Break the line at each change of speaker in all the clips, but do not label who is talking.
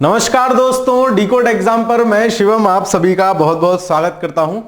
नमस्कार दोस्तों, decode exam पर मैं शिवम आप सभी का बहुत बहुत स्वागत करता हूं।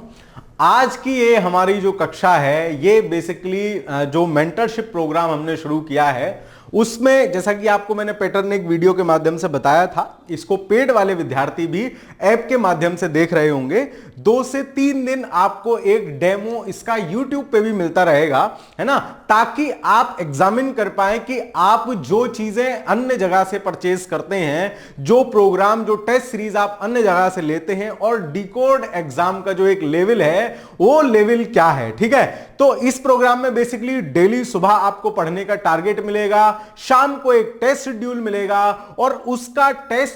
आज की ये हमारी जो कक्षा है ये बेसिकली जो मेंटरशिप प्रोग्राम हमने शुरू किया है उसमें जैसा कि आपको मैंने पैटर्न एक वीडियो के माध्यम से बताया था, इसको पेड वाले विद्यार्थी भी ऐप के माध्यम से देख रहे होंगे। 2 से 3 दिन आपको एक डेमो इसका YouTube पे भी मिलता रहेगा, है ना, ताकि आप एग्जामिन कर पाए कि आप जो चीजें अन्य जगह से परचेज करते हैं, जो प्रोग्राम जो टेस्ट सीरीज आप अन्य जगह से लेते हैं और डिकोड एग्जाम का जो एक लेवल है वो लेवल क्या है। ठीक है, तो इस प्रोग्राम में बेसिकली डेली सुबह आपको पढ़ने का टारगेट मिलेगा, शाम को एक टेस्ट शेड्यूल मिलेगा और उसका टेस्ट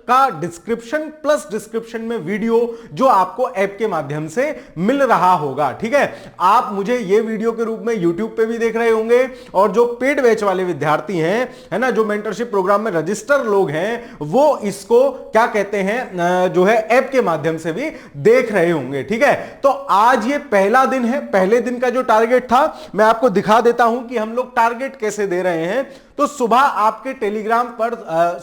का डिस्क्रिप्शन प्लस डिस्क्रिप्शन में वीडियो जो आपको ऐप के माध्यम से मिल रहा होगा। ठीक है, आप मुझे ये वीडियो के रूप में YouTube पे भी देख रहे होंगे और जो पेड बैच वाले विद्यार्थी हैं, है ना, जो मेंटरशिप प्रोग्राम में रजिस्टर लोग हैं, वो इसको क्या कहते हैं जो है ऐप के माध्यम से भी देख रहे होंगे। ठीक है, तो आज ये पहला दिन है। पहले दिन का जो टारगेट था मैं आपको दिखा देता हूं कि हम लोग टारगेट कैसे दे रहे हैं। तो सुबह आपके टेलीग्राम पर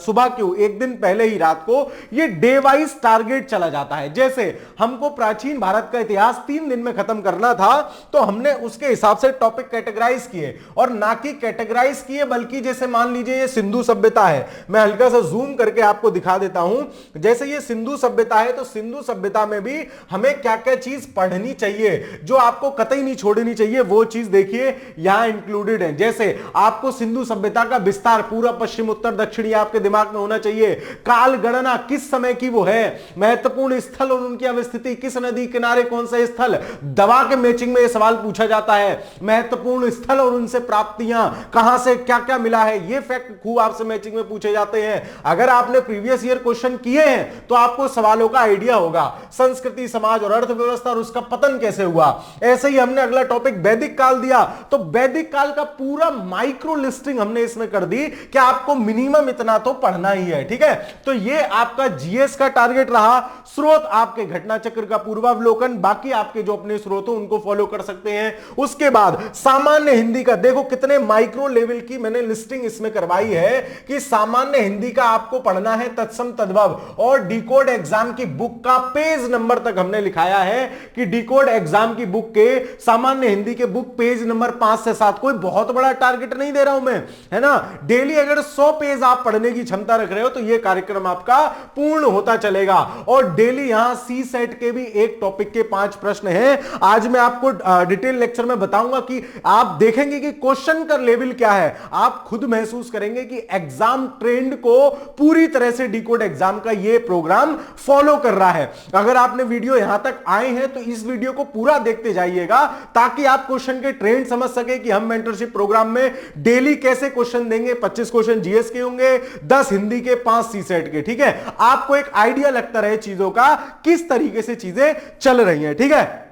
सुबह क्यों एक दिन पहले ही रात को ये डे वाइज टारगेट चला जाता है। जैसे हमको प्राचीन भारत का इतिहास 3 दिन में खत्म करना था तो हमने उसके हिसाब से टॉपिक कैटेगराइज किए और ना कि कैटेगराइज किए बल्कि जैसे मान लीजिए ये सिंधु सभ्यता है, मैं हल्का सा जूम करके आपको दिखा देता हूं। जैसे ये सिंधु सभ्यता है तो सिंधु सभ्यता में भी हमें क्या क्या चीज पढ़नी चाहिए जो आपको कतई नहीं छोड़नी चाहिए, वो चीज देखिए यहां इंक्लूडेड है। जैसे आपको सिंधु सभ्यता का विस्तार पूरा पश्चिम उत्तर दक्षिणी आपके दिमाग में होना चाहिए। काल गणना किस समय की वो है, महत्वपूर्ण स्थल और उनकी अवस्थिति, किस नदी किनारे कौन सा स्थल, दवा के मैचिंग में यह सवाल पूछा जाता है, महत्वपूर्ण स्थल और उनसे प्राप्तियां कहां से क्या क्या मिला है, ये फैक्ट खूब आपसे मैचिंग में पूछे जाते हैं। अगर आपने प्रीवियस ईयर क्वेश्चन किए हैं तो आपको सवालों का आइडिया होगा। संस्कृति, समाज और अर्थव्यवस्था और उसका पतन कैसे हुआ। ऐसे ही हमने अगला टॉपिक वैदिक काल दिया तो वैदिक काल का पूरा माइक्रो लिस्टिंग हमने इसमें कर दी कि आपको मिनिमम इतना तो पढ़ना ही है। ठीक है, तो ये आपका जीएस का टारगेट रहा। स्रोत आपके घटना चक्र का पूर्वावलोकन, बाकी आपके जो अपने स्रोत हो उनको फॉलो कर सकते हैं। उसके बाद सामान्य हिंदी का देखो कितने माइक्रो लेवल की मैंने लिस्टिंग इसमें करवाई है कि सामान्य हिंदी का आपको पढ़ना है तत्सम तद्भव और डिकोड एग्जाम की बुक का पेज नंबर तक हमने लिखाया है कि डिकोड एग्जाम की बुक के सामान्य हिंदी के बुक पेज नंबर 5 से 7। कोई बहुत बड़ा टारगेट नहीं दे रहा हूं मैं, है ना। डेली अगर 100 पेज आप पढ़ने की क्षमता रख रहे हो तो यह कार्यक्रम आपका पूर्ण होता चलेगा। और डेली यहां सी सेट के भी एक टॉपिक के 5 प्रश्न हैं। आज मैं आपको डिटेल लेक्चर में बताऊंगा कि आप देखेंगे कि क्वेश्चन का लेवल क्या है, आप खुद महसूस करेंगे कि एग्जाम ट्रेंड को पूरी तरह से डिकोड एग्जाम का यह प्रोग्राम फॉलो कर रहा है। अगर आपने वीडियो यहां तक आए हैं तो इस वीडियो को पूरा देखते जाइएगा ताकि आप क्वेश्चन के ट्रेंड समझ सके कि हम मेंटरशिप प्रोग्राम में डेली कैसे क्वेश्चन देंगे। 25 क्वेश्चन जीएस के होंगे, 10 हिंदी के, 5 सी सेट के। ठीक है, आपको एक आइडिया लगता रहे चीजों का किस तरीके से चीजें चल रही हैं। ठीक है,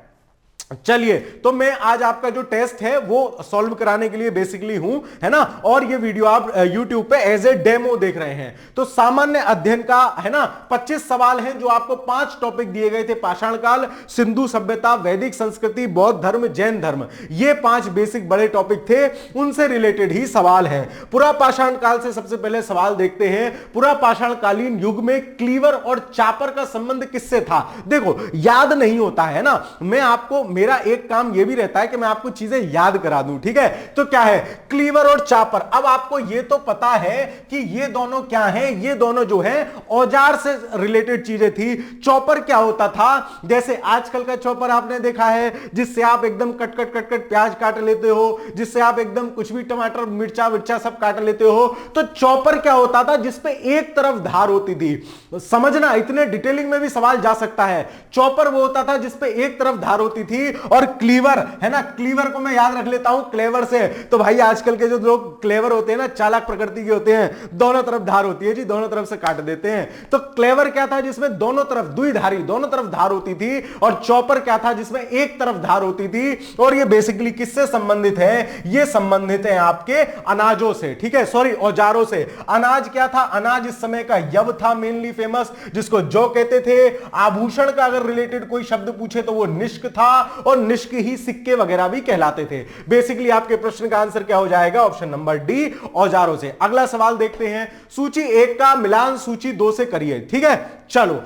चलिए, तो मैं आज आपका जो टेस्ट है वो सॉल्व कराने के लिए बेसिकली हूं, है ना। और ये वीडियो आप YouTube पे एज ए डेमो देख रहे हैं। तो सामान्य अध्ययन का, है ना, 25 सवाल हैं जो आपको 5 टॉपिक दिए गए थे। पाषाण काल, सिंधु सभ्यता, वैदिक संस्कृति, बौद्ध धर्म, जैन धर्म, ये 5 बेसिक बड़े टॉपिक थे, उनसे रिलेटेड ही सवाल है। पुरा पाषाण काल से सबसे पहले सवाल देखते हैं। पुरा पाषाण कालीन युग में क्लीवर और चापर का संबंध किससे था। देखो याद नहीं होता है ना, मैं आपको, मेरा एक काम यह भी रहता है कि मैं आपको चीजें याद करा दूं। ठीक है, तो क्या है क्लीवर और चापर। अब आपको यह तो पता है कि ये दोनों क्या हैं, ये दोनों जो है औजार से रिलेटेड चीजें थी। चॉपर क्या होता था, जैसे आजकल का चॉपर आपने देखा है जिससे आप एकदम कट कट कट कट प्याज काट लेते हो, जिससे आप एकदम कुछ भी टमाटर मिर्चा विर्चा सब काट लेते हो। तो चॉपर क्या होता था, जिसपे एक तरफ धार होती थी। समझना, इतने डिटेलिंग में भी सवाल जा सकता है। चॉपर वो होता था जिसपे एक तरफ धार होती थी। और क्लीवर, है ना, क्लीवर को मैं याद रख लेता हूं क्लेवर से। तो भाई आजकल के जो लोग क्लेवर होते हैं ना, चालाक प्रकृति के होते हैं, दोनों तरफ धार होती है जी, दोनों तरफ से काट देते हैं। तो क्लेवर क्या था, जिसमें दोनों तरफ द्विधारी, दोनों तरफ धार होती थी। और चॉपर क्या था, जिसमें एक तरफ धार होती थी। और ये बेसिकली किससे संबंधित है, ये संबंधित है आपके अनाजों से। ठीक है, सॉरी, औजारों से। अनाज क्या था, अनाज इस समय का यव था मेनली फेमस, जिसको जौ कहते थे। आभूषण का अगर रिलेटेड कोई शब्द पूछे तो वो निष्क था। और निष्क ही सिक्के वगैरह भी कहलाते थे। बेसिकली आपके प्रश्न का आंसर क्या हो जाएगा? ऑप्शन नंबर डी, औजारों से। अगला सवाल देखते हैं, सूची 1 का मिलान सूची 2 से करिए। ठीक है, चलो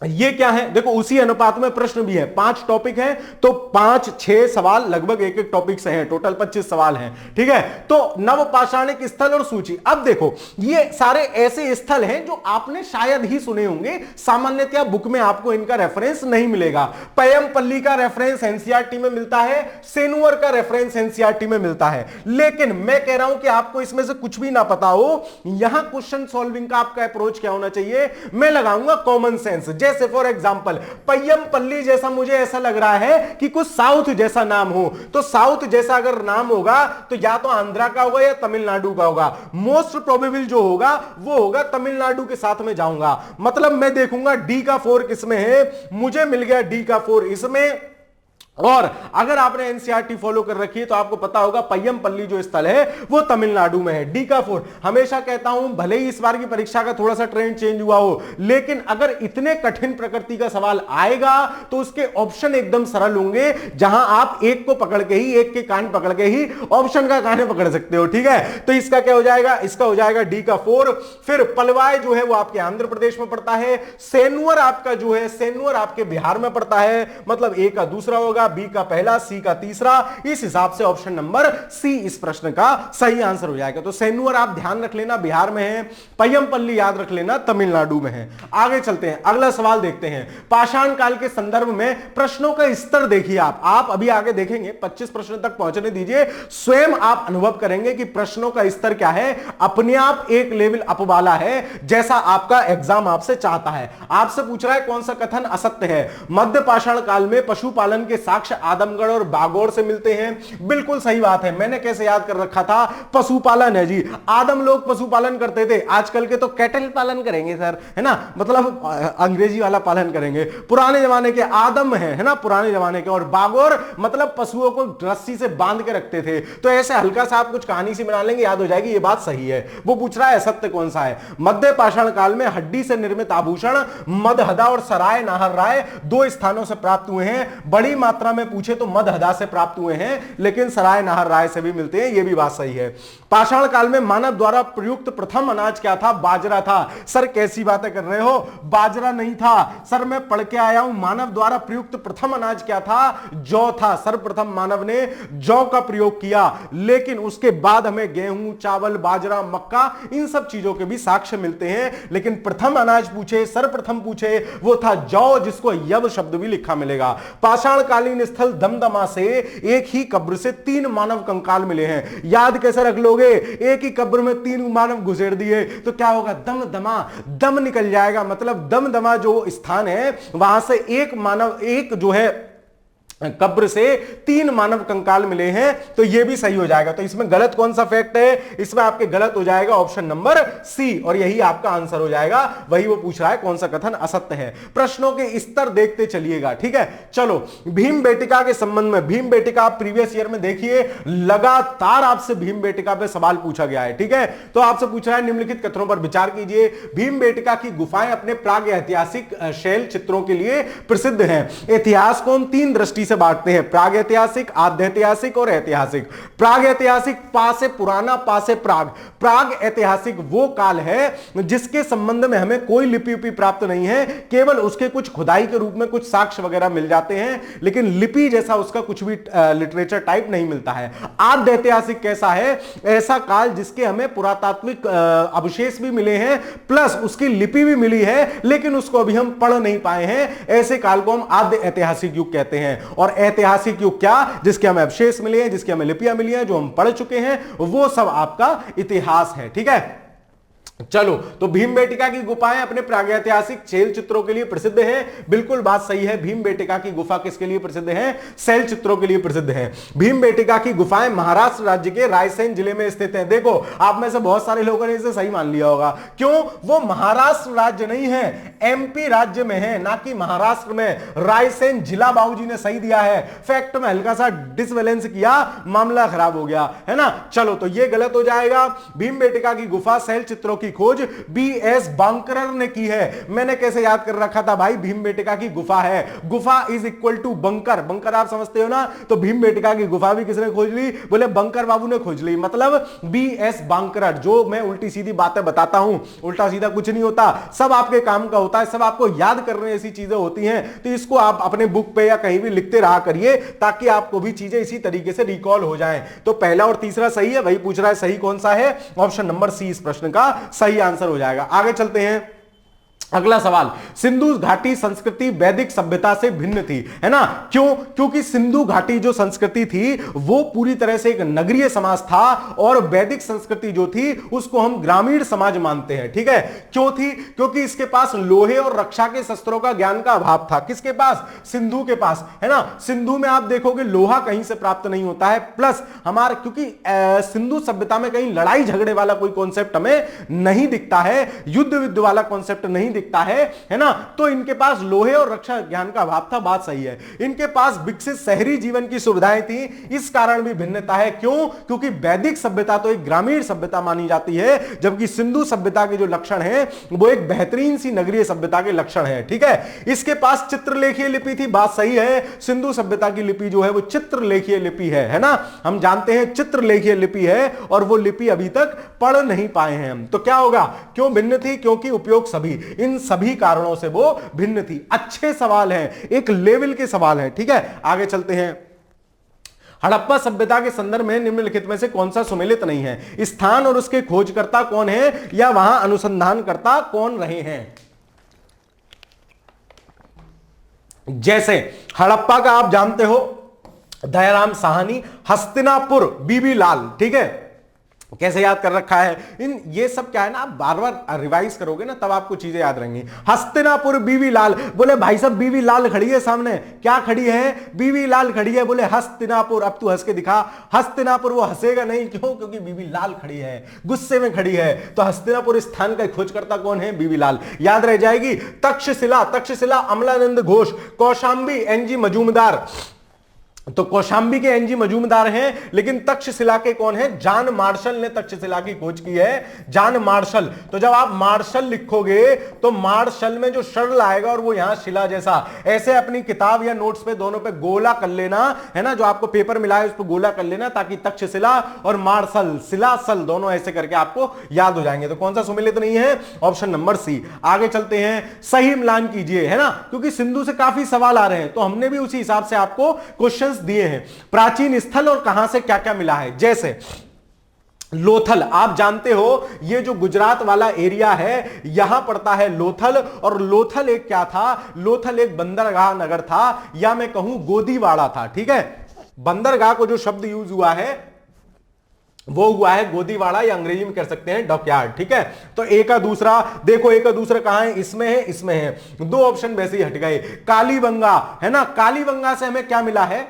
ये क्या है? देखो उसी अनुपात में प्रश्न भी है, 5 टॉपिक हैं तो 5-6 सवाल लगभग एक एक टॉपिक से हैं, टोटल 25 सवाल हैं। ठीक है, तो नवपाषाणिक स्थल और सूची। अब देखो ये सारे ऐसे स्थल हैं जो आपने शायद ही सुने होंगे, सामान्यतया बुक में आपको इनका रेफरेंस नहीं मिलेगा। पय्यमपल्ली का रेफरेंस एनसीईआरटी में मिलता है, सेनुअर का रेफरेंस एनसीईआरटी में मिलता है। लेकिन मैं कह रहा हूं कि आपको इसमें से कुछ भी ना पता हो, यहां क्वेश्चन सॉल्विंग का आपका अप्रोच क्या होना चाहिए? मैं लगाऊंगा कॉमन सेंस। जैसे फॉर एग्जांपल पय्यमपल्ली जैसा मुझे ऐसा लग रहा है कि कुछ साउथ जैसा नाम हो, तो साउथ जैसा अगर नाम होगा तो या तो आंध्रा का होगा या तमिलनाडु का होगा। मोस्ट प्रोबेबल जो होगा वो होगा तमिलनाडु के साथ में जाऊंगा। मतलब मैं देखूंगा डी का 4 किसमें है, मुझे मिल गया डी का 4 इसमें। और अगर आपने एनसीईआरटी फॉलो कर रखी है तो आपको पता होगा पय्यमपल्ली जो स्थल है वो तमिलनाडु में है, डी का 4। हमेशा कहता हूं भले ही इस बार की परीक्षा का थोड़ा सा ट्रेंड चेंज हुआ हो, लेकिन अगर इतने कठिन प्रकृति का सवाल आएगा तो उसके ऑप्शन एकदम सरल होंगे, जहां आप एक को पकड़ के ही, एक के कान पकड़ के ही ऑप्शन का कान पकड़ सकते हो। ठीक है, तो इसका क्या हो जाएगा? इसका हो जाएगा डी का 4। फिर पलवाय जो है वो आपके आंध्र प्रदेश में पड़ता है, सेनुअर आपका जो है सेनुअर आपके बिहार में पड़ता है, मतलब ए का दूसरा होगा, बी का पहला, सी का तीसरा। इस हिसाब से ऑप्शन नंबर सी इस प्रश्न का सही आंसर हो जाएगा। तो सेनुअर आप ध्यान रख लेना बिहार में है, पय्यमपल्ली याद रख लेना तमिलनाडु में है। आगे चलते हैं, अगला सवाल देखते हैं। पाषाण काल के संदर्भ में प्रश्नों का स्तर देखिए आप अभी आगे देखेंगे, 25 प्रश्न तक पहुंचने दीजिए, स्वयं आप अनुभव करेंगे कि प्रश्नों का स्तर क्या है। अपने आप एक लेवल अप वाला है, जैसा आपका एग्जाम आपसे चाहता है। आपसे पूछ रहा है कौन सा कथन असत्य है? मध्य पाषाण काल में पशुपालन के साक्ष्य आदमगढ़ और बागौर से मिलते हैं। बिल्कुल सही बात है, मैंने कैसे याद कर रखा था, पशुपालन है जी। आदम लोग पशुपालन करते थे, आजकल के तो कैटल पालन करेंगे सर, है ना, मतलब अंग्रेजी वाला पालन करेंगे। पुराने जमाने के आदम है ना, पुराने जमाने के, और बागौर मतलब पशुओं को रस्सी से बांध के रखते थे। तो ऐसे हल्का सा आप कुछ कहानी सी बना लेंगे, याद हो जाएगी, ये बात सही है। वो पूछ रहा है सत्य कौन सा है? मध्य पाषाण काल में हड्डी से निर्मित आभूषण मदहदा और सराय नाहर राय 2 स्थानों से प्राप्त हुए हैं। बड़ी मात्रा में पूछे तो मदहदा से प्राप्त हुए हैं, लेकिन सराय नाहर राय से भी मिलते हैं, ये भी बात सही है। पाषाण काल में मानव द्वारा प्रयुक्त प्रथम अनाज क्या था? बाजरा था। सर कैसी बातें कर रहे हो, बाजरा नहीं था। सर मैं पढ़ के आया हूं, मानव द्वारा प्रयुक्त प्रथम अनाज क्या था? जौ था। सर्वप्रथम मानव ने जौ का प्रयोग किया, लेकिन उसके बाद हमें गेहूं, चावल, बाजरा, मक्का, इन सब चीजों के भी साक्ष्य मिलते हैं। लेकिन प्रथम अनाज पूछे, सर्वप्रथम पूछे, वो था जौ, जिसको यव शब्द भी लिखा मिलेगा। पाषाण कालीन स्थल दमदमा से एक ही कब्र से 3 मानव कंकाल मिले हैं। याद कैसे रख लोगे? एक ही कब्र में 3 मानव घुसेड़ दिए तो क्या होगा? दमदमा, दम निकल जाएगा। मतलब दमदमा जो स्थान है वहां से एक मानव, एक जो है कब्र से 3 मानव कंकाल मिले हैं, तो यह भी सही हो जाएगा। तो इसमें गलत कौन सा फैक्ट है? इसमें आपके गलत हो जाएगा ऑप्शन नंबर सी, और यही आपका आंसर हो जाएगा। वही वो पूछ रहा है कौन सा कथन असत्य है। प्रश्नों के स्तर देखते चलिएगा, ठीक है। चलो भीम बेटिका के संबंध में, भीम बेटिका आप प्रीवियस ईयर में देखिए, लगातार आपसे भीम बेटिका पे सवाल पूछा गया है, ठीक है। तो आपसे पूछ रहा है निम्नलिखित कथनों पर विचार कीजिए। भीम बेटिका की गुफाएं अपने प्राग ऐतिहासिक शैल चित्रों के लिए प्रसिद्ध हैं। इतिहास को हम 3 दृष्टि बांटते हैं, प्राग ऐतिहासिक, आद्य ऐतिहासिक और ऐतिहासिक। प्राग ऐतिहासिक, पा से पुराना, पा से प्राग। प्राग ऐतिहासिक वो काल है जिसके संबंध में हमें कोई लिपि उपि प्राप्त नहीं है, केवल उसके कुछ खुदाई के रूप में कुछ साक्ष्य वगैरह मिल जाते हैं, लेकिन लिपि जैसा उसका कुछ भी लिटरेचर टाइप नहीं मिलता है। आद्य ऐतिहासिक कैसा है? ऐसा काल जिसके हमें पुरातात्विक अवशेष भी मिले हैं, प्लस उसकी लिपि भी मिली है, लेकिन उसको अभी हम पढ़ नहीं पाए हैं। ऐसे काल को हम आद्य ऐतिहासिक युग कहते हैं। और ऐतिहासिक युग क्या? जिसके हमें अवशेष मिले हैं, जिसकी हमें लिपियां मिली हैं, जो हम पढ़ चुके हैं, वो सब आपका इतिहास है, ठीक है। चलो, तो भीमबेटिका की गुफाएं अपने प्रागैतिहासिक शैल चित्रों के लिए प्रसिद्ध है। बिल्कुल बात सही है। भीमबेटिका की गुफा किसके लिए प्रसिद्ध है? शैल चित्रों के लिए प्रसिद्ध है। भीमबेटिका की गुफाएं महाराष्ट्र राज्य के रायसेन जिले में स्थित हैं। देखो, आप में से बहुत सारे लोगों ने इसे सही मान लिया होगा। क्यों? वो महाराष्ट्र राज्य नहीं है, एमपी राज्य में है, ना कि महाराष्ट्र में। रायसेन जिला बाबूजी ने सही दिया है। फैक्ट में हल्का सा डिसबैलेंस किया, मामला खराब हो गया, है ना। चलो, तो ये गलत हो जाएगा। भीमबेटिका की गुफा शैल चित्रों की खोज BS बांकरर ने की है। मैंने कैसे याद कर रखा था भाई, भीमबेटका की गुफा है, गुफा is equal to bunker, bunker आप समझते हो ना, तो भीमबेटका की गुफा भी किसने खोज ली, बोले बंकर बाबू ने खोज ली, मतलब BS बांकरर। जो मैं उल्टी सीधी बातें बताता हूं, उल्टा सीधा कुछ नहीं होता, सब आपके काम का होता है, सब आपको याद करने ऐसी चीजें होती हैं, तो इसको आप अपने बुक पे या कहीं भी लिखते रहा करिए ताकि आपको भी चीजें इसी तरीके से रिकॉल हो जाएं। तो पहला और तीसरा सही है, वही पूछ रहा है सही कौन सा है, ऑप्शन नंबर सी इस प्रश्न का सही आंसर हो जाएगा। आगे चलते हैं, अगला सवाल, सिंधु घाटी संस्कृति वैदिक सभ्यता से भिन्न थी, है ना, क्यों, क्योंकि सिंधु घाटी जो संस्कृति थी वो पूरी तरह से एक नगरीय समाज था और वैदिक संस्कृति जो थी उसको हम ग्रामीण समाज मानते हैं, ठीक है। क्यों थी, क्योंकि इसके पास लोहे और रक्षा के शस्त्रों का ज्ञान का अभाव था, किसके पास, सिंधु के पास, है ना। सिंधु में आप देखोगे लोहा कहीं से प्राप्त नहीं होता है, प्लस हमारे क्योंकि सिंधु सभ्यता में कहीं लड़ाई झगड़े वाला कोई कॉन्सेप्ट हमें नहीं दिखता है, युद्ध विद्ध वाला कॉन्सेप्ट नहीं दिखता है ना, तो इनके पास लोहे और रक्षा ज्ञान का अभाव था, बात सही है। इनके पास विकसित शहरी जीवन की सुविधाएं थी, इस कारण भी भिन्नता है, क्यों, क्योंकि वैदिक सभ्यता तो एक ग्रामीण सभ्यता मानी जाती है, जबकि सिंधु सभ्यता के जो लक्षण हैं वो एक बेहतरीन सी नगरीय सभ्यता के लक्षण हैं, ठीक है। इसके पास चित्रलेखीय लिपि थी, बात सही है, सिंधु सभ्यता की लिपि जो है वो चित्रलेखीय लिपि है ना, हम जानते हैं चित्रलेखीय लिपि है और वो लिपि अभी तक पढ़ नहीं पाए हैं हम। तो क्या होगा, क्यों भिन्न थी, क्योंकि उपयोग सभी, इन सभी कारणों से वो भिन्न थी। अच्छे सवाल हैं, एक लेवल के सवाल हैं, ठीक है। आगे चलते हैं, हड़प्पा सभ्यता के संदर्भ में निम्नलिखित में से कौन सा सुमेलित नहीं है, स्थान और उसके खोजकर्ता कौन है या वहां अनुसंधानकर्ता कौन रहे हैं। जैसे हड़प्पा का आप जानते हो दयाराम साहनी, हस्तिनापुर बीबी लाल, ठीक है, कैसे याद कर रखा है, इन ये सब क्या है ना, आप बार बार रिवाइज करोगे ना तब आपको चीजें याद रहेंगी। हस्तिनापुर बीबी लाल, बोले भाई साहब बीबी लाल खड़ी है सामने, क्या खड़ी है, बीबी लाल खड़ी है, बोले हस्तिनापुर, अब तू हंस के दिखा, हस्तिनापुर, वो हंसेगा नहीं, क्यों, क्योंकि बीबी लाल खड़ी है, गुस्से में खड़ी है, तो हस्तिनापुर स्थान का खोजकर्ता कौन है, बीबी लाल, याद रह जाएगी। तक्षशिला, तक्षशिला अमलानंद घोष, कौशांबी एनजी मजूमदार, तो कौशांबी के एनजी मजूमदार हैं, लेकिन तक्षशिला के कौन है, जॉन मार्शल ने तक्षशिला की खोज की है, जॉन मार्शल। तो जब आप मार्शल लिखोगे तो मार्शल में जो शर्ल आएगा और वो यहां शिला जैसा, ऐसे अपनी किताब या नोट्स पे दोनों पे गोला कर लेना, है ना, जो आपको पेपर मिला है उस पर गोला कर लेना, ताकि तक्षशिला और मार्शल, शिलासल दोनों ऐसे करके आपको याद हो जाएंगे। तो कौन सा सुमेलित नहीं है, ऑप्शन नंबर सी। आगे चलते हैं, सही मिलान कीजिए, है ना, क्योंकि सिंधु से काफी सवाल आ रहे हैं तो हमने भी उसी हिसाब से आपको क्वेश्चन दिए हैं। प्राचीन स्थल और कहां से क्या क्या मिला है, जैसे लोथल, आप जानते हो ये जो गुजरात वाला एरिया है यहां पड़ता है लोथल, और लोथल एक क्या था, लोथल एक बंदरगाह नगर था, या मैं कहूं गोदीवाड़ा था, ठीक है। बंदरगाह को जो शब्द यूज हुआ है वो हुआ है गोदीवाड़ा, या अंग्रेजी में कह सकते हैं डॉकयार्ड, ठीक है। तो एक का दूसरा देखो, एक का दूसरा कहां है, इसमें है, इसमें है, दो ऑप्शन वैसे ही हट गए। कालीबंगा, है ना, कालीबंगा से हमें क्या मिला है,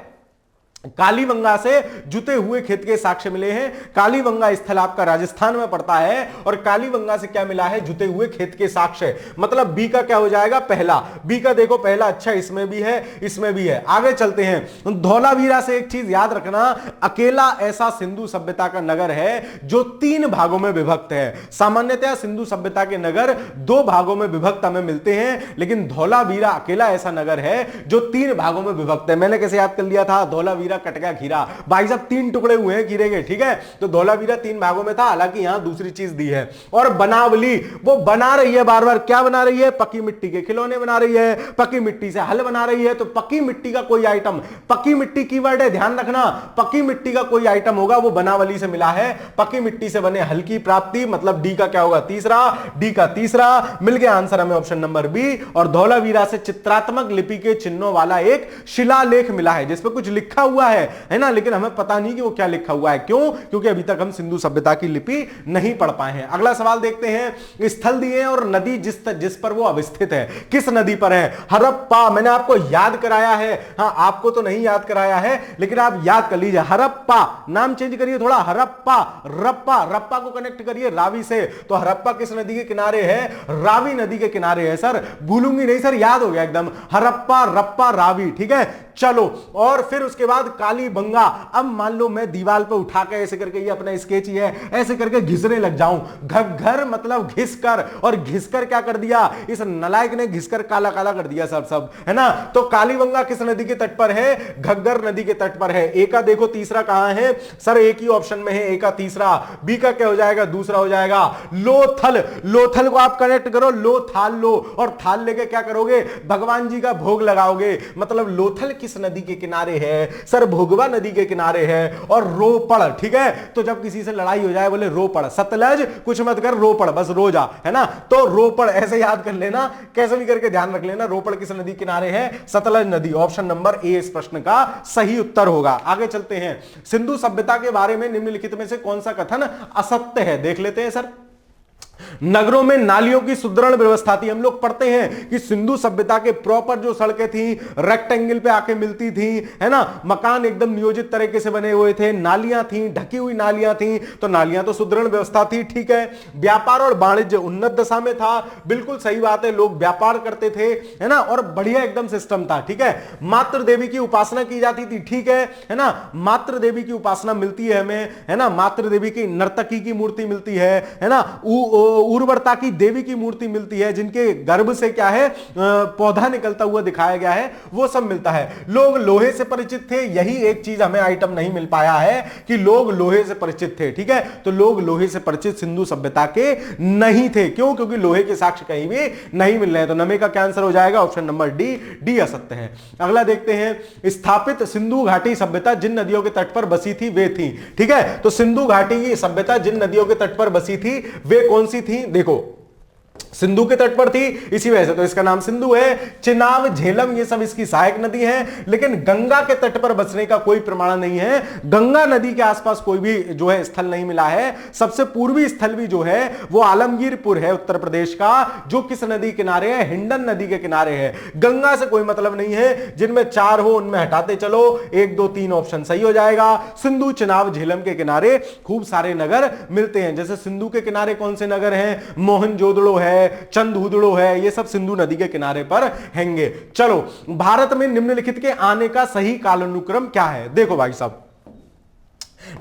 कालीबंगा से जुते हुए खेत के साक्ष्य मिले हैं। कालीबंगा स्थल आपका राजस्थान में पड़ता है, और कालीबंगा से क्या मिला है, जुते हुए खेत के साक्ष्य, मतलब बी का क्या हो जाएगा, पहला, बी का देखो पहला, अच्छा इसमें भी है, इसमें भी है। आगे चलते हैं, धौलावीरा से एक चीज याद रखना, अकेला ऐसा सिंधु सभ्यता का नगर है जो 3 भागों में विभक्त है। सामान्यतः सिंधु सभ्यता के नगर 2 भागों में विभक्त हमें मिलते हैं, लेकिन धौलावीरा अकेला ऐसा नगर है जो 3 भागों में विभक्त है। मैंने कैसे याद कर लिया था, धौलावीरा कट गया खीरा, भाई साहब 3 टुकड़े हुए हैं खीरे के, ठीक है। तो धौलावीरा 3 भागों में था, हालांकि यहां दूसरी चीज दी है। और बनावली, वो बना रही है बार बार, क्या बना रही है, पक्की मिट्टी के खिलौने बना रही है, पक्की मिट्टी से हल बना रही है। तो पक्की मिट्टी का कोई आइटम, पक्की मिट्टी कीवर्ड है, ध्यान रखना, पक्की मिट्टी का कोई आइटम होगा वो बनावली से मिला है। पक्की मिट्टी से बने हल की प्राप्ति, मतलब डी का क्या होगा, तीसरा, डी का तीसरा मिल गया आंसर हमें, ऑप्शन नंबर बी। और धौलावीरा से चित्रात्मक लिपि के चिन्हों वाला एक शिलालेख मिला है जिसपे कुछ लिखा हुआ है ना, लेकिन हमें पता नहीं कि वो क्या लिखा हुआ है, क्यों, क्योंकि अभी तक हम सिंधु सभ्यता की लिपि नहीं पढ़ पाए हैं। अगला सवाल देखते हैं, स्थल दिए हैं और नदी जिस पर वो अवस्थित है, किस नदी पर है, हड़प्पा। मैंने आपको याद कराया है, हाँ आपको तो नहीं याद कराया है, लेकिन आप याद कर लीजिए, हड़प्पा, नाम चेंज करिए थोड़ा, हड़प्पा, रप्पा, रप्पा को कनेक्ट करिए रावी से, तो हड़प्पा किस नदी के किनारे है, रावी नदी के किनारे है। सर भूलूंगी नहीं सर, याद हो गया एकदम, हड़प्पा, रप्पा, रावी, ठीक है। चलो, और फिर उसके बाद कालीबंगा। अब मान लो मैं दीवार पे उठा के ऐसे करके, ये अपना स्केच ही है, ऐसे करके घिसने लग जाऊं, घग्घर मतलब घिसकर, और घिसकर क्या कर दिया इस नलायक ने, घिसकर काला काला कर दिया सब, है ना। तो कालीबंगा किस नदी के तट पर है? घग्गर नदी के तट पर है। ए का देखो तीसरा कहां है सर? एक ही ऑप्शन में है, ए का तीसरा। बी का क्या हो जाएगा? दूसरा हो जाएगा। लोथल, लोथल को आप कनेक्ट करो, लो थाल लो, और थाल लेके क्या करोगे? भगवान जी का भोग लगाओगे। मतलब लोथल किस नदी के किनारे है सर? भोगवा नदी के किनारे है। और रोपड़, ठीक है, तो जब किसी से लड़ाई हो जाए बोले रोपड़, सतलज कुछ मत कर, रोपड़ बस रोजा, है ना। तो रोपड़ ऐसे याद कर लेना, कैसे भी करके ध्यान रख लेना, रोपड़ किस नदी किनारे है? सतलज नदी। ऑप्शन नंबर ए इस प्रश्न का सही उत्तर होगा। आगे चलते हैं। सिंधु सभ्यता के बारे में निम्नलिखित में से कौन सा कथन असत्य है? देख लेते हैं सर। नगरों में नालियों की सुदृढ़ व्यवस्था थी। हम लोग पढ़ते हैं कि सिंधु सभ्यता के प्रॉपर जो सड़कें थी रेक्टेंगल पे आके मिलती थी, है ना। मकान एकदम नियोजित तरीके से बने हुए थे, नालियां थी, ढकी हुई नालियां थी, तो नालियां तो सुदृढ़ व्यवस्था थी, ठीक है। व्यापार और वाणिज्य उन्नत दशा में था, बिल्कुल सही बात है, लोग व्यापार करते थे, है ना, और बढ़िया एकदम सिस्टम था, ठीक है। मातृ देवी की उपासना की जाती थी, ठीक है ना। मातृ देवी की उपासना मिलती है हमें, है ना। मातृ देवी की नर्तकी की मूर्ति मिलती है ना। उर्वरता की देवी की मूर्ति मिलती है, जिनके गर्भ से क्या है पौधा निकलता हुआ दिखाया गया है, वो सब मिलता है। लोग लोहे से परिचित थे, यही एक चीज हमें आइटम नहीं मिल पाया है कि लोग लोहे से परिचित थे, ठीक है। तो लोग लोहे से परिचित सिंधु सभ्यता के नहीं थे, क्यों? क्योंकि लोहे के साक्ष्य कहीं भी नहीं मिल रहे हैं। तो नमे का क्या आंसर हो जाएगा? ऑप्शन नंबर डी, डी असत्य है। अगला देखते हैं। स्थापित सिंधु घाटी सभ्यता जिन नदियों के तट पर बसी थी वे थी, ठीक है। तो सिंधु घाटी की सभ्यता जिन नदियों के तट पर बसी थी वे कौन सी थी? देखो, सिंधु के तट पर थी, इसी वजह से तो इसका नाम सिंधु है। चिनाब, झेलम ये सब इसकी सहायक नदी है, लेकिन गंगा के तट पर बसने का कोई प्रमाण नहीं है। गंगा नदी के आसपास कोई भी जो है स्थल नहीं मिला है। सबसे पूर्वी स्थल भी जो है वो आलमगीरपुर है उत्तर प्रदेश का, जो किस नदी किनारे है? हिंडन नदी के किनारे है। गंगा से कोई मतलब नहीं है। जिनमें चार हो उनमें हटाते चलो, 1 2 3 ऑप्शन सही हो जाएगा। सिंधु, चिनाब, झेलम के किनारे खूब सारे नगर मिलते हैं। जैसे सिंधु के किनारे कौन से नगर हैं? मोहनजोदड़ो है, चंदहुदड़ो है, ये सब सिंधु नदी के किनारे पर हैंगे। चलो, भारत में निम्नलिखित के आने का सही कालानुक्रम क्या है? देखो भाई साहब,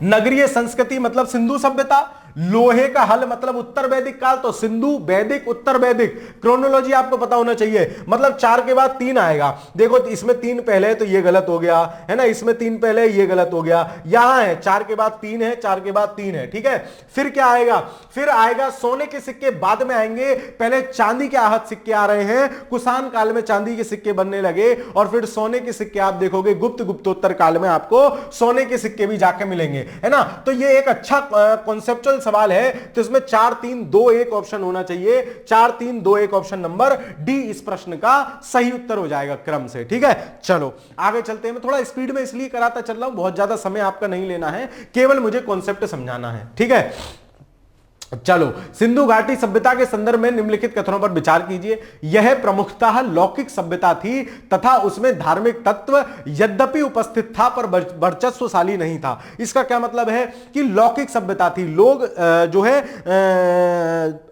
नगरीय संस्कृति मतलब सिंधु सभ्यता, लोहे का हल मतलब उत्तर वैदिक काल, तो सिंधु, वैदिक, उत्तर वैदिक। क्रोनोलॉजी आपको पता होना चाहिए, मतलब 4 के बाद 3 आएगा। देखो इसमें 3 पहले है तो ये गलत हो गया, है ना। इसमें 3 पहले ये गलत हो गया। यहां है 4 के बाद 3 है, 4 के बाद 3 है, ठीक है। फिर क्या आएगा? फिर आएगा सोने के सिक्के, बाद में आएंगे। पहले चांदी के आहत सिक्के आ रहे हैं, कुषाण काल में चांदी के सिक्के बनने लगे, और फिर सोने के सिक्के आप देखोगे गुप्त गुप्तोत्तर काल में आपको सोने के सिक्के भी जाके मिलेंगे, है ना। तो ये एक अच्छा कॉन्सेप्चुअल सवाल है, तो इसमें 4 3 2 1 ऑप्शन होना चाहिए। 4 3 2 1 ऑप्शन नंबर डी इस प्रश्न का सही उत्तर हो जाएगा क्रम से, ठीक है। चलो आगे चलते हैं। मैं थोड़ा स्पीड में इसलिए कराता चल रहा हूं, बहुत ज्यादा समय आपका नहीं लेना है, केवल मुझे कॉन्सेप्ट समझाना है, ठीक है। चलो, सिंधु घाटी सभ्यता के संदर्भ में निम्नलिखित कथनों पर विचार कीजिए। यह प्रमुखतः लौकिक सभ्यता थी तथा उसमें धार्मिक तत्व यद्यपि उपस्थित था पर वर्चस्वशाली नहीं था। इसका क्या मतलब है कि लौकिक सभ्यता थी, लोग जो है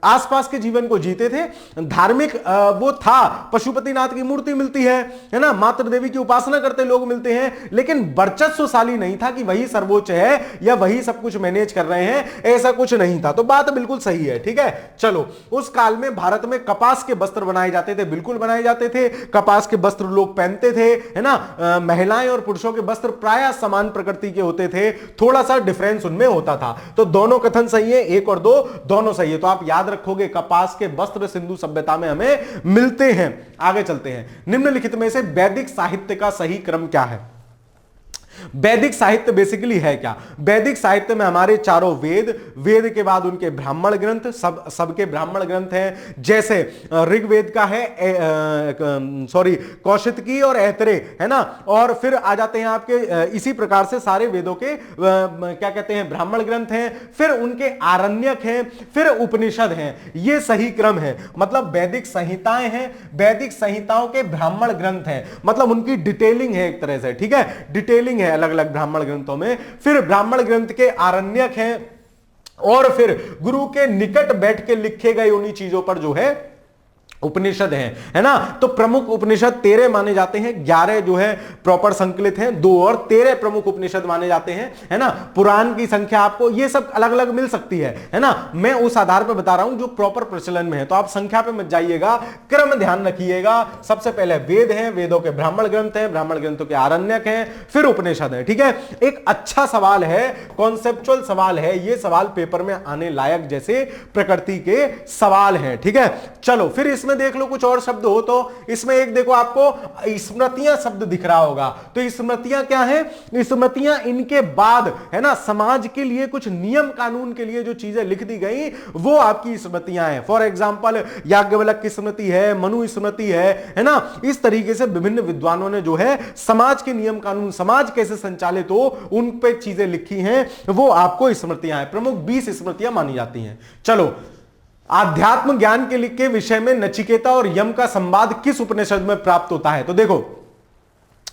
आसपास के जीवन को जीते थे, धार्मिक वो था, पशुपतिनाथ की मूर्ति मिलती है ना, मातृ देवी की उपासना करते लोग मिलते हैं, लेकिन वर्चस्वशाली नहीं था कि वही सर्वोच्च है या वही सब कुछ मैनेज कर रहे हैं, ऐसा कुछ नहीं था। तो बात बिल्कुल सही है, ठीक है। चलो, उस काल में भारत में कपास के वस्त्र बनाए जाते थे, बिल्कुल बनाए जाते थे। कपास के वस्त्र लोग पहनते थे, है ना। महिलाएं और पुरुषों के वस्त्र प्रायः समान प्रकृति के होते थे, थोड़ा सा डिफरेंस उनमें होता था। तो दोनों कथन सही है, 1 और 2 दोनों सही है। तो आप याद रखोगे कपास के वस्त्र सिंधु सभ्यता में हमें मिलते हैं। आगे चलते हैं। निम्नलिखित में से वैदिक साहित्य का सही क्रम क्या है? वैदिक साहित्य बेसिकली है क्या? वैदिक साहित्य में हमारे चारों वेद, वेद के बाद उनके ब्राह्मण ग्रंथ, सबके ब्राह्मण ग्रंथ हैं। जैसे ऋग्वेद का है कौशितकी और ऐतरे, है ना। और फिर आ जाते हैं आपके इसी प्रकार से सारे वेदों के क्या कहते हैं ब्राह्मण ग्रंथ हैं, फिर उनके आरण्यक हैं, फिर उपनिषद हैं। ये सही क्रम है, मतलब वैदिक संहिताएं हैं, वैदिक संहिताओं के ब्राह्मण ग्रंथ हैं, मतलब उनकी डिटेलिंग है एक तरह से, ठीक है, डिटेलिंग है अलग अलग ब्राह्मण ग्रंथों में। फिर ब्राह्मण ग्रंथ के आरण्यक हैं, और फिर गुरु के निकट बैठ के लिखे गए उन्हीं चीजों पर जो है उपनिषद हैं, है ना। तो प्रमुख उपनिषद 13 माने जाते हैं, 11 जो है प्रॉपर संकलित हैं, 2 और 13 प्रमुख उपनिषद माने जाते हैं, है ना। पुराण की संख्या आपको ये सब अलग अलग मिल सकती है ना। मैं उस आधार पर बता रहा हूं जो प्रॉपर प्रचलन में है, तो आप संख्या पे मत जाइएगा, क्रम ध्यान रखिएगा। सबसे पहले वेद हैं, वेदों के ब्राह्मण ग्रंथ हैं, ब्राह्मण ग्रंथों के आरण्यक हैं, फिर उपनिषद है, ठीक है। एक अच्छा सवाल है, कॉन्सेप्चुअल सवाल है, ये सवाल पेपर में आने लायक जैसे प्रकृति के सवाल हैं, ठीक है। चलो फिर इसमें देख लो कुछ और शब्द हो, तो इसमें एक देखो आपको स्मृतियां शब्द दिख रहा होगा, तो स्मृतियां क्या है? स्मृतियां इनके बाद, है ना, समाज के लिए कुछ नियम कानून के लिए जो चीजें लिख दी गई वो आपकी स्मृतियां हैं। फॉर एग्जांपल याज्ञवल्क्य की स्मृति है, मनु स्मृति है ना। इस तरीके से विभिन्न विद्वानों ने जो है समाज के नियम कानून, समाज कैसे संचालित हो, उन पे चीजें लिखी हैं, वो आपको स्मृतियां हैं। प्रमुख 20 स्मृतियां मानी जाती हैं। चलो, आध्यात्म ज्ञान के विषय में नचिकेता और यम का संवाद किस उपनिषद में प्राप्त होता है? तो देखो,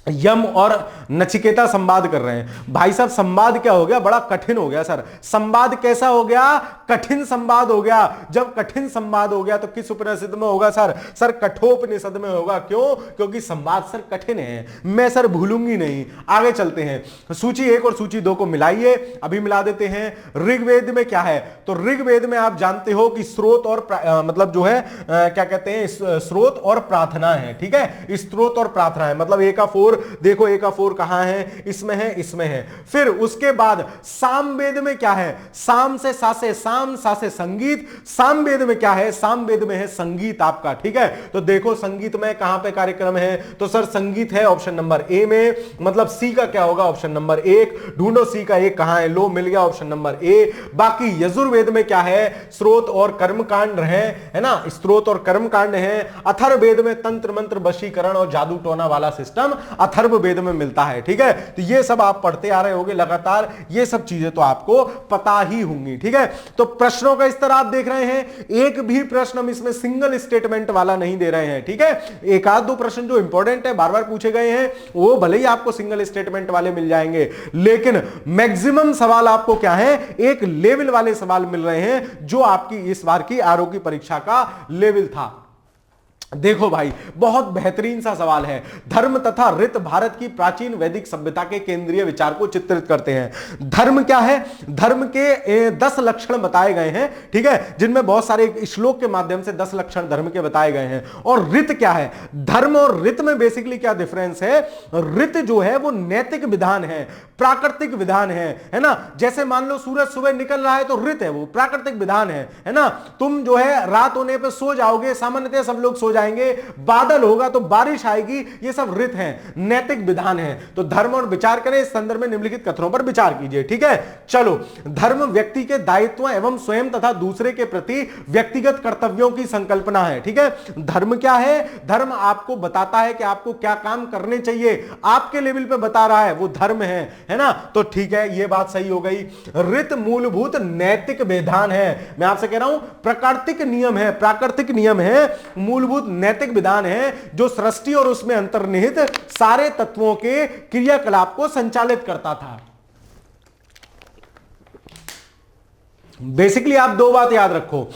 यम और नचिकेता संवाद कर रहे हैं। भाई साहब संवाद क्या हो गया? बड़ा कठिन हो गया सर। संवाद कैसा हो गया? कठिन संवाद हो गया। जब कठिन संवाद हो गया तो किस उपनिषद में होगा सर? सर कठोपनिषद में होगा। क्यों? क्योंकि संवाद सर कठिन है, मैं सर भूलूंगी नहीं। आगे चलते हैं, सूची 1 और सूची 2 को मिलाइए, अभी मिला देते हैं। ऋग्वेद में क्या है? तो ऋग्वेद में आप जानते हो कि स्रोत और मतलब जो है क्या कहते हैं, स्रोत और प्रार्थना है, ठीक है। स्रोत और प्रार्थना है, मतलब एक का 4 देखो, एक का 4 कहां है? इसमें है, इसमें है। फिर उसके बाद सामवेद में क्या है? साम से सा से साम, सा से संगीत। सामवेद में क्या है? सामवेद में है संगीत आपका, ठीक है। तो देखो संगीत में कहां पे कार्यक्रम है? तो सर संगीत है ऑप्शन नंबर ए में, मतलब सी का क्या होगा? Option number 1। ढूंढो सी का 1 कहां है? लो, मिल गया, ऑप्शन नंबर ए। बाकी यजुर्वेद में क्या है? स्रोत और कर्मकांड है ना, स्रोत और कर्मकांड है। अथर्ववेद में तंत्र मंत्र वशीकरण और जादू टोना वाला सिस्टम अथर्ववेद में मिलता है, ठीक है। तो ये सब आप पढ़ते आ रहे होंगे लगातार, ये सब चीजें तो आपको पता ही होंगी, ठीक है। तो प्रश्नों का स्तर आप देख रहे हैं, एक भी प्रश्न हम इसमें सिंगल स्टेटमेंट वाला नहीं दे रहे हैं, ठीक है। एक आध दो प्रश्न जो इंपॉर्टेंट है, बार बार पूछे गए हैं, वो भले ही आपको सिंगल स्टेटमेंट वाले मिल जाएंगे, लेकिन मैक्सिमम सवाल आपको क्या है? एक लेवल वाले सवाल मिल रहे हैं, जो आपकी इस बार की आरओ की परीक्षा का लेवल था। देखो भाई, बहुत बेहतरीन सा सवाल है। धर्म तथा ऋत भारत की प्राचीन वैदिक सभ्यता के केंद्रीय विचार को चित्रित करते हैं। धर्म क्या है? धर्म के 10 लक्षण बताए गए हैं, ठीक है, जिनमें बहुत सारे श्लोक के माध्यम से 10 लक्षण धर्म के बताए गए हैं। और ऋत क्या है? धर्म और ऋत में बेसिकली क्या डिफरेंस है? ऋत जो है वो नैतिक विधान है, प्राकृतिक विधान है ना। जैसे मान लो सूरज सुबह निकल रहा है तो ऋत है, वो प्राकृतिक विधान है ना। तुम जो है रात होने पर सो जाओगे, सामान्यतः सब लोग सो जाएंगे, बादल होगा तो बारिश आएगी, ये सब ऋत हैं, नैतिक विधान है। तो धर्म और विचार करें, इस संदर्भ में निम्नलिखित कथनों पर विचार कीजिए, ठीक है। चलो, धर्म व्यक्ति के दायित्व एवं स्वयं तथा दूसरे के प्रति व्यक्तिगत कर्तव्यों की संकल्पना है, ठीक है। धर्म क्या है? धर्म आपको बताता है कि आपको क्या काम करने चाहिए, आपके लेवल पे बता रहा है, वो धर्म है ना। तो ठीक है, ये बात सही हो गई। ऋत मूलभूत नैतिक विधान है, मैं आपसे कह रहा हूं प्राकृतिक नियम है, प्राकृतिक नियम है, मूलभूत नैतिक विधान है, जो सृष्टि और उसमें अंतर्निहित सारे तत्वों के क्रियाकलाप को संचालित करता था। बेसिकली आप 2 बात याद रखो।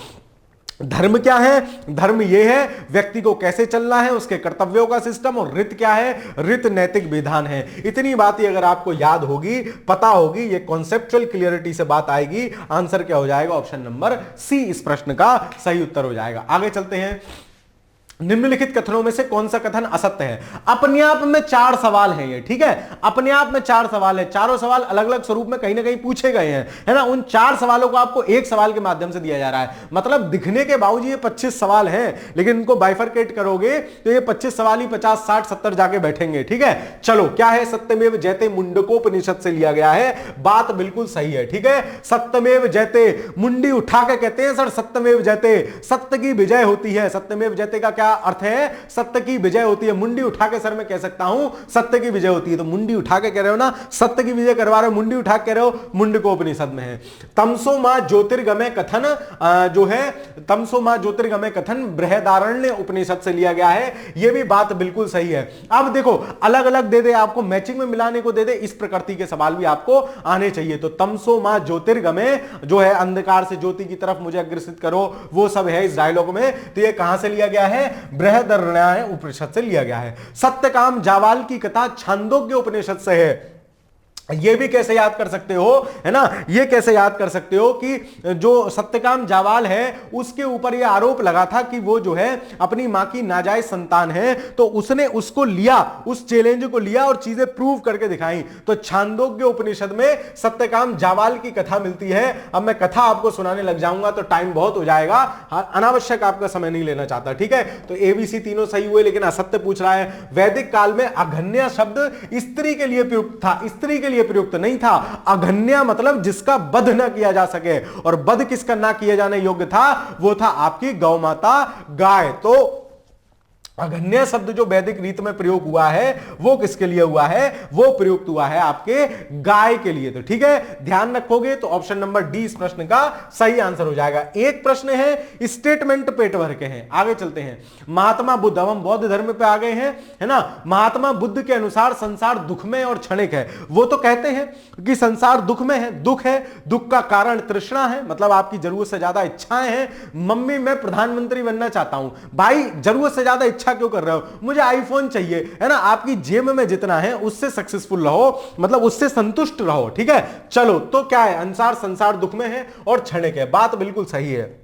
धर्म क्या है? धर्म यह है व्यक्ति को कैसे चलना है, उसके कर्तव्यों का सिस्टम। और ऋत क्या है? ऋत नैतिक विधान है। इतनी बात ही अगर आपको याद होगी, पता होगी, ये कॉन्सेप्चुअल क्लियरिटी से बात आएगी, आंसर क्या हो जाएगा? ऑप्शन नंबर सी इस प्रश्न का सही उत्तर हो जाएगा। आगे चलते हैं। निम्नलिखित कथनों में से कौन सा कथन असत्य है? अपने आप में 4 सवाल हैं ये, ठीक है। अपने आप में 4 सवाल है, चारों सवाल अलग अलग स्वरूप में कहीं ना कहीं पूछे गए हैं, है ना। उन 4 सवालों को आपको एक सवाल के माध्यम से दिया जा रहा है। मतलब दिखने के बावजूद ये 25 सवाल हैं, लेकिन इनको बाइफरकेट करोगे तो ये 25 सवाल ही 50, 60, 70 जाके बैठेंगे, ठीक है। चलो, क्या है? सत्यमेव जयते मुंडकोपनिषद से लिया गया है। बात बिल्कुल सही है, ठीक है। सत्यमेव जयते, मुंडी उठा के कहते हैं सर, सत्यमेव जयते, सत्य की विजय होती है। सत्यमेव जयते का क्या क्या अर्थ है? सत्य की विजय होती है। मुंडी उठा के सर में कह सकता हूं सत्य की विजय होती है। तो मुंडी उठा के कह रहे हो ना, सत्य की विजय करवा रहे हो, मुंडी उठा के कह रहे हो, मुंडको उपनिषद में है। तमसो मां ज्योतिर्गमय कथन जो है तमसो मां ज्योतिर्गमय कथन बृहदारण्य उपनिषद से लिया गया है। यह भी बात बिल्कुल सही है। अब देखो अलग अलग दे दे, आपको मैचिंग में मिलाने को दे दे, इस प्रकृति के सवाल भी आपको आने चाहिए। तो तमसो मां ज्योतिर्गमय जो है अंधकार से ज्योति की तरफ मुझे अग्रसित करो, वो सब है इस डायलॉग में। तो ये कहां से लिया गया है? बृहदारण्य उपनिषद से लिया गया है। सत्यकाम जावाल की कथा छांदोग्य उपनिषद से है। ये भी कैसे याद कर सकते हो, है ना, ये कैसे याद कर सकते हो कि जो सत्यकाम जावाल है उसके ऊपर ये आरोप लगा था कि वो जो है अपनी मां की नाजायज संतान है, तो उसने उसको लिया, उस चैलेंज को लिया और चीजें प्रूव करके दिखाई। तो छांदोग्य उपनिषद में सत्यकाम जावाल की कथा मिलती है। अब मैं कथा आपको सुनाने लग जाऊंगा तो टाइम बहुत हो जाएगा, अनावश्यक आपका समय नहीं लेना चाहता, ठीक है। तो एबीसी तीनों सही हुए, लेकिन असत्य पूछ रहा है। वैदिक काल में अघन्या शब्द स्त्री के लिए प्रयुक्त था, स्त्री के लिए प्रयुक्त नहीं था। अघन्या मतलब जिसका वध न किया जा सके, और वध किसका ना किए जाने योग्य था? वो था आपकी गौ माता गाय। तो अघन्या शब्द जो वैदिक रीत में प्रयोग हुआ है वो किसके लिए हुआ है? वो प्रयुक्त हुआ है आपके गाय के लिए। तो ठीक है, ध्यान रखोगे तो ऑप्शन नंबर डी इस प्रश्न का सही आंसर हो जाएगा। एक प्रश्न है स्टेटमेंट पेट भर के हैं। आगे चलते हैं। महात्मा बुद्ध, अब हम बौद्ध धर्म पे आ गए हैं, है ना। महात्मा बुद्ध के अनुसार संसार दुखमय और क्षणिक है। वो तो कहते हैं कि संसार दुख में है, दुख है, दुख का कारण तृष्णा है, मतलब आपकी जरूरत से ज्यादा इच्छाएं हैं। मम्मी मैं प्रधानमंत्री बनना चाहता हूं, भाई जरूरत से ज्यादा इच्छा क्यों कर रहे हो? मुझे आईफोन चाहिए, है ना। आपकी जेब में जितना है उससे सक्सेसफुल रहो, मतलब उससे संतुष्ट रहो, ठीक है। चलो तो क्या है? अनुसार संसार दुख में है और क्षणिक है। बात बिल्कुल सही है,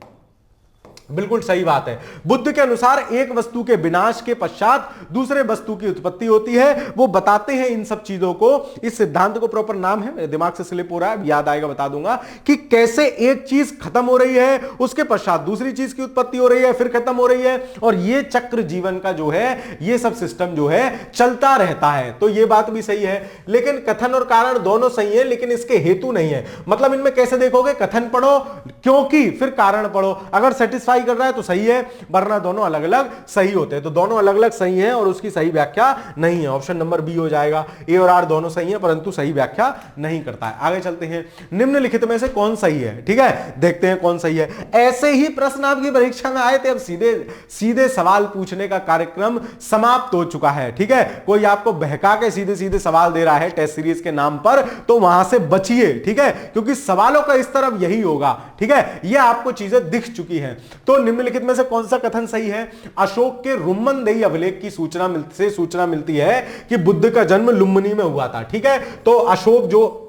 बिल्कुल सही बात है। बुद्ध के अनुसार एक वस्तु के विनाश के पश्चात दूसरे वस्तु की उत्पत्ति होती है। वो बताते हैं इन सब चीजों को, इस सिद्धांत को प्रॉपर नाम है, मेरे दिमाग से स्लिप हो रहा है, याद आएगा बता दूंगा, कि कैसे एक चीज खत्म हो रही है, उसके पश्चात दूसरी चीज की उत्पत्ति हो रही है, फिर खत्म हो रही है, और ये चक्र जीवन का जो है, ये सब सिस्टम जो है चलता रहता है। तो ये बात भी सही है, लेकिन कथन और कारण दोनों सही है, लेकिन इसके हेतु नहीं है। मतलब इनमें कैसे देखोगे? कथन पढ़ो क्योंकि, फिर कारण पढ़ो। अगर सेटिस्फाई कर रहा है तो सही है, वरना दोनों अलग अलग सही होते हैं। तो दोनों अलग अलग सही हैं और उसकी सही व्याख्या नहीं है। ऑप्शन नंबर बी हो जाएगा। ए और आर दोनों सही हैं, परंतु सही व्याख्या नहीं करता है। आगे चलते हैं। निम्नलिखित में से कौन सही है? ठीक है, देखते हैं कौन सही है। ऐसे ही प्रश्न आपकी परीक्षा में आए थे, अब सीधे सीधे सवाल पूछने का कार्यक्रम समाप्त हो चुका है। ठीक है, कोई आपको बहका के सीधे सीधे सवाल दे रहा है टेस्ट सीरीज के नाम पर, तो वहां से बचिए, ठीक है, क्योंकि सवालों का इस तरफ यही होगा। ठीक है, ये आपको चीजें दिख चुकी हैं। तो निम्नलिखित में से कौन सा कथन सही है? अशोक के रुम्मनदेही अभिलेख की सूचना मिलती है कि बुद्ध का जन्म लुम्बिनी में हुआ था। ठीक है, तो अशोक जो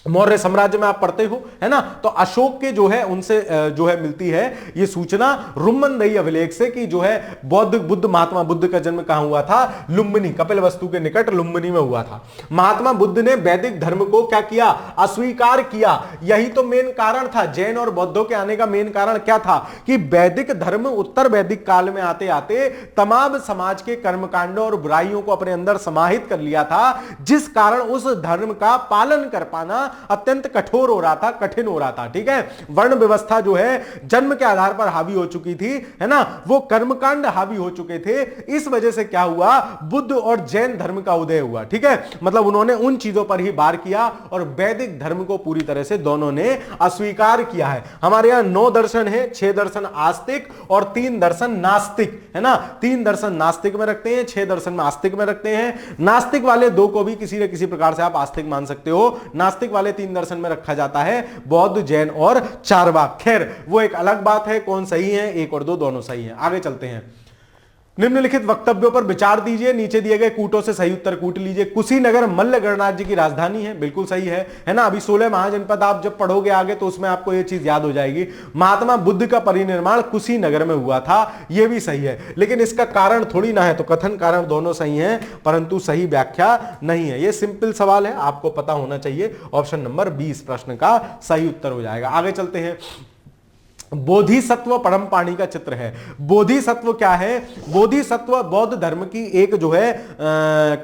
मौर्य साम्राज्य में आप पढ़ते हो, है ना, तो अशोक के जो है उनसे जो है मिलती है ये सूचना रुम्मनदेही अभिलेख से कि जो है बुद्ध महात्मा बुद्ध का जन्म कहां हुआ था? लुम्बिनी, कपिलवस्तु के निकट लुम्बिनी में हुआ था। महात्मा बुद्ध ने वैदिक धर्म को क्या किया? अस्वीकार किया। यही तो मेन कारण था। जैन और बौद्धों के आने का मेन कारण क्या था? कि वैदिक धर्म उत्तर वैदिक काल में आते आते तमाम समाज के कर्मकांडों और बुराइयों को अपने अंदर समाहित कर लिया था, जिस कारण उस धर्म का पालन कर पाना अत्यंत कठोर हो रहा था, कठिन हो रहा था। ठीक है, वर्ण व्यवस्था जो है जन्म के आधार पर हावी हो चुकी थी, है ना, वो कर्मकांड हावी हो चुके थे। इस वजह से क्या हुआ? बुद्ध और जैन धर्म का उदय हुआ। ठीक है, मतलब उन्होंने उन चीजों पर ही वार किया और वैदिक धर्म को पूरी तरह से दोनों ने अस्वीकार किया है। हमारे यहां 9 दर्शन है, 6 दर्शन आस्तिक और 3 दर्शन नास्तिक, है ना। 3 दर्शन नास्तिक में रखते हैं, 6 दर्शन में आस्तिक में रखते हैं। नास्तिक वाले 2 को भी किसी न किसी प्रकार से आप आस्तिक मान सकते हो। नास्तिक वाले 3 दर्शन में रखा जाता है बौद्ध, जैन और चारवाक। खैर वो एक अलग बात है, कौन सही है, 1 और 2 दोनों सही हैं। आगे चलते हैं। निम्नलिखित वक्तव्यों पर विचार दीजिए, नीचे दिए गए कूटों से सही उत्तर कूट लीजिए। कुशीनगर मल्ल गणराज्य की राजधानी है, बिल्कुल सही है ना। अभी 16 महाजनपद आप जब पढ़ोगे आगे तो उसमें आपको यह चीज याद हो जाएगी। महात्मा बुद्ध का परिनिर्माण कुशीनगर में हुआ था, यह भी सही है, लेकिन इसका कारण थोड़ी ना है। तो कथन कारण दोनों सही हैं, परंतु सही व्याख्या नहीं है। यह सिंपल सवाल है, आपको पता होना चाहिए। ऑप्शन नंबर 20 प्रश्न का सही उत्तर हो जाएगा। आगे चलते हैं। बोधिसत्व परम पाणी का चित्र है। बोधिसत्व क्या है? बोधिसत्व बौद्ध धर्म की एक जो है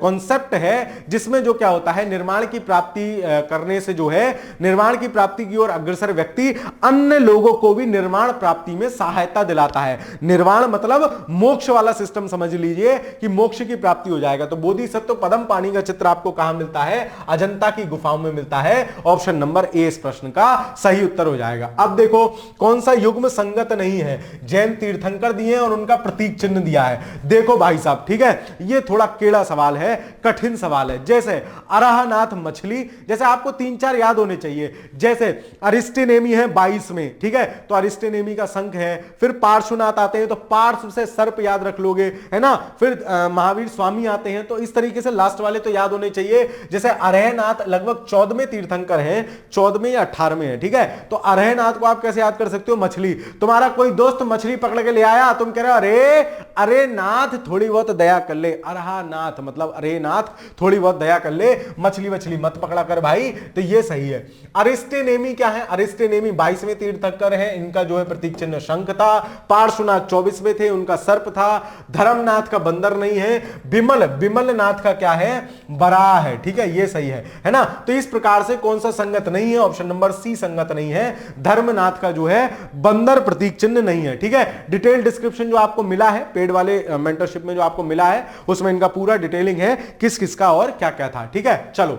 कॉन्सेप्ट है, जिसमें जो क्या होता है, निर्वाण की प्राप्ति करने से जो है निर्वाण की प्राप्ति की ओर अग्रसर व्यक्ति अन्य लोगों को भी निर्वाण प्राप्ति में सहायता दिलाता है। निर्वाण मतलब मोक्ष वाला सिस्टम समझ लीजिए कि मोक्ष की प्राप्ति हो जाएगा। तो बोधिसत्व पद्म पाणी का चित्र आपको कहां मिलता है? अजंता की गुफाओं में मिलता है। ऑप्शन नंबर ए इस प्रश्न का सही उत्तर हो जाएगा। अब देखो कौन सा युग्म संगत नहीं है? जैन तीर्थंकर दिए और उनका प्रतीक चिन्ह दिया है। देखो भाई साहब, ठीक है, ये थोड़ा केड़ा सवाल है, कठिन सवाल है। जैसे अराहनाथ मछली, जैसे आपको 3-4 याद होने चाहिए। जैसे अरिस्टेनेमी है 22 में, ठीक है, तो अरिस्टेनेमी का शंख है। फिर पार्श्वनाथ आते हैं तो पार्श्व से सर्प याद रख लोगे, है ना। फिर महावीर स्वामी आते हैं, तो इस तरीके से लास्ट वाले तो याद होने चाहिए। जैसे अरहनाथ लगभग 14वें तीर्थंकर हैं, 14वें या 18वें है, ठीक है। तो अरहनाथ को आप कैसे याद कर सकते हो? मछली। तुम्हारा कोई दोस्त मछली पकड़ के ले आया, तुम कह रहे हो अरे अरे नाथ थोड़ी बहुत दया कर ले। अरहनाथ मतलब अरे नाथ थोड़ी बहुत दया कर ले, मछली मछली मत पकड़ा कर भाई। तो ये सही है। अरिस्टेनेमी क्या है? अरिस्टेनेमी 22वें तीर्थंकर है, इनका जो है प्रतीक चिन्ह शंख था। पार्श्वनाथ 24वें थे, उनका सर्प था। धर्मनाथ का बंदर नहीं है। बिमल नाथ का क्या है? बराह है, ठीक है, ये सही है ना। तो इस प्रकार से कौन सा संगत नहीं है? ऑप्शन नंबर सी संगत नहीं है। धर्मनाथ का जो है बंदर प्रतीक चिन्ह नहीं है, ठीक है। डिटेल डिस्क्रिप्शन जो आपको मिला है पेड वाले मेंटरशिप में, जो आपको मिला है उसमें इनका पूरा डिटेलिंग है, किस किसका और क्या क्या था, ठीक है। चलो,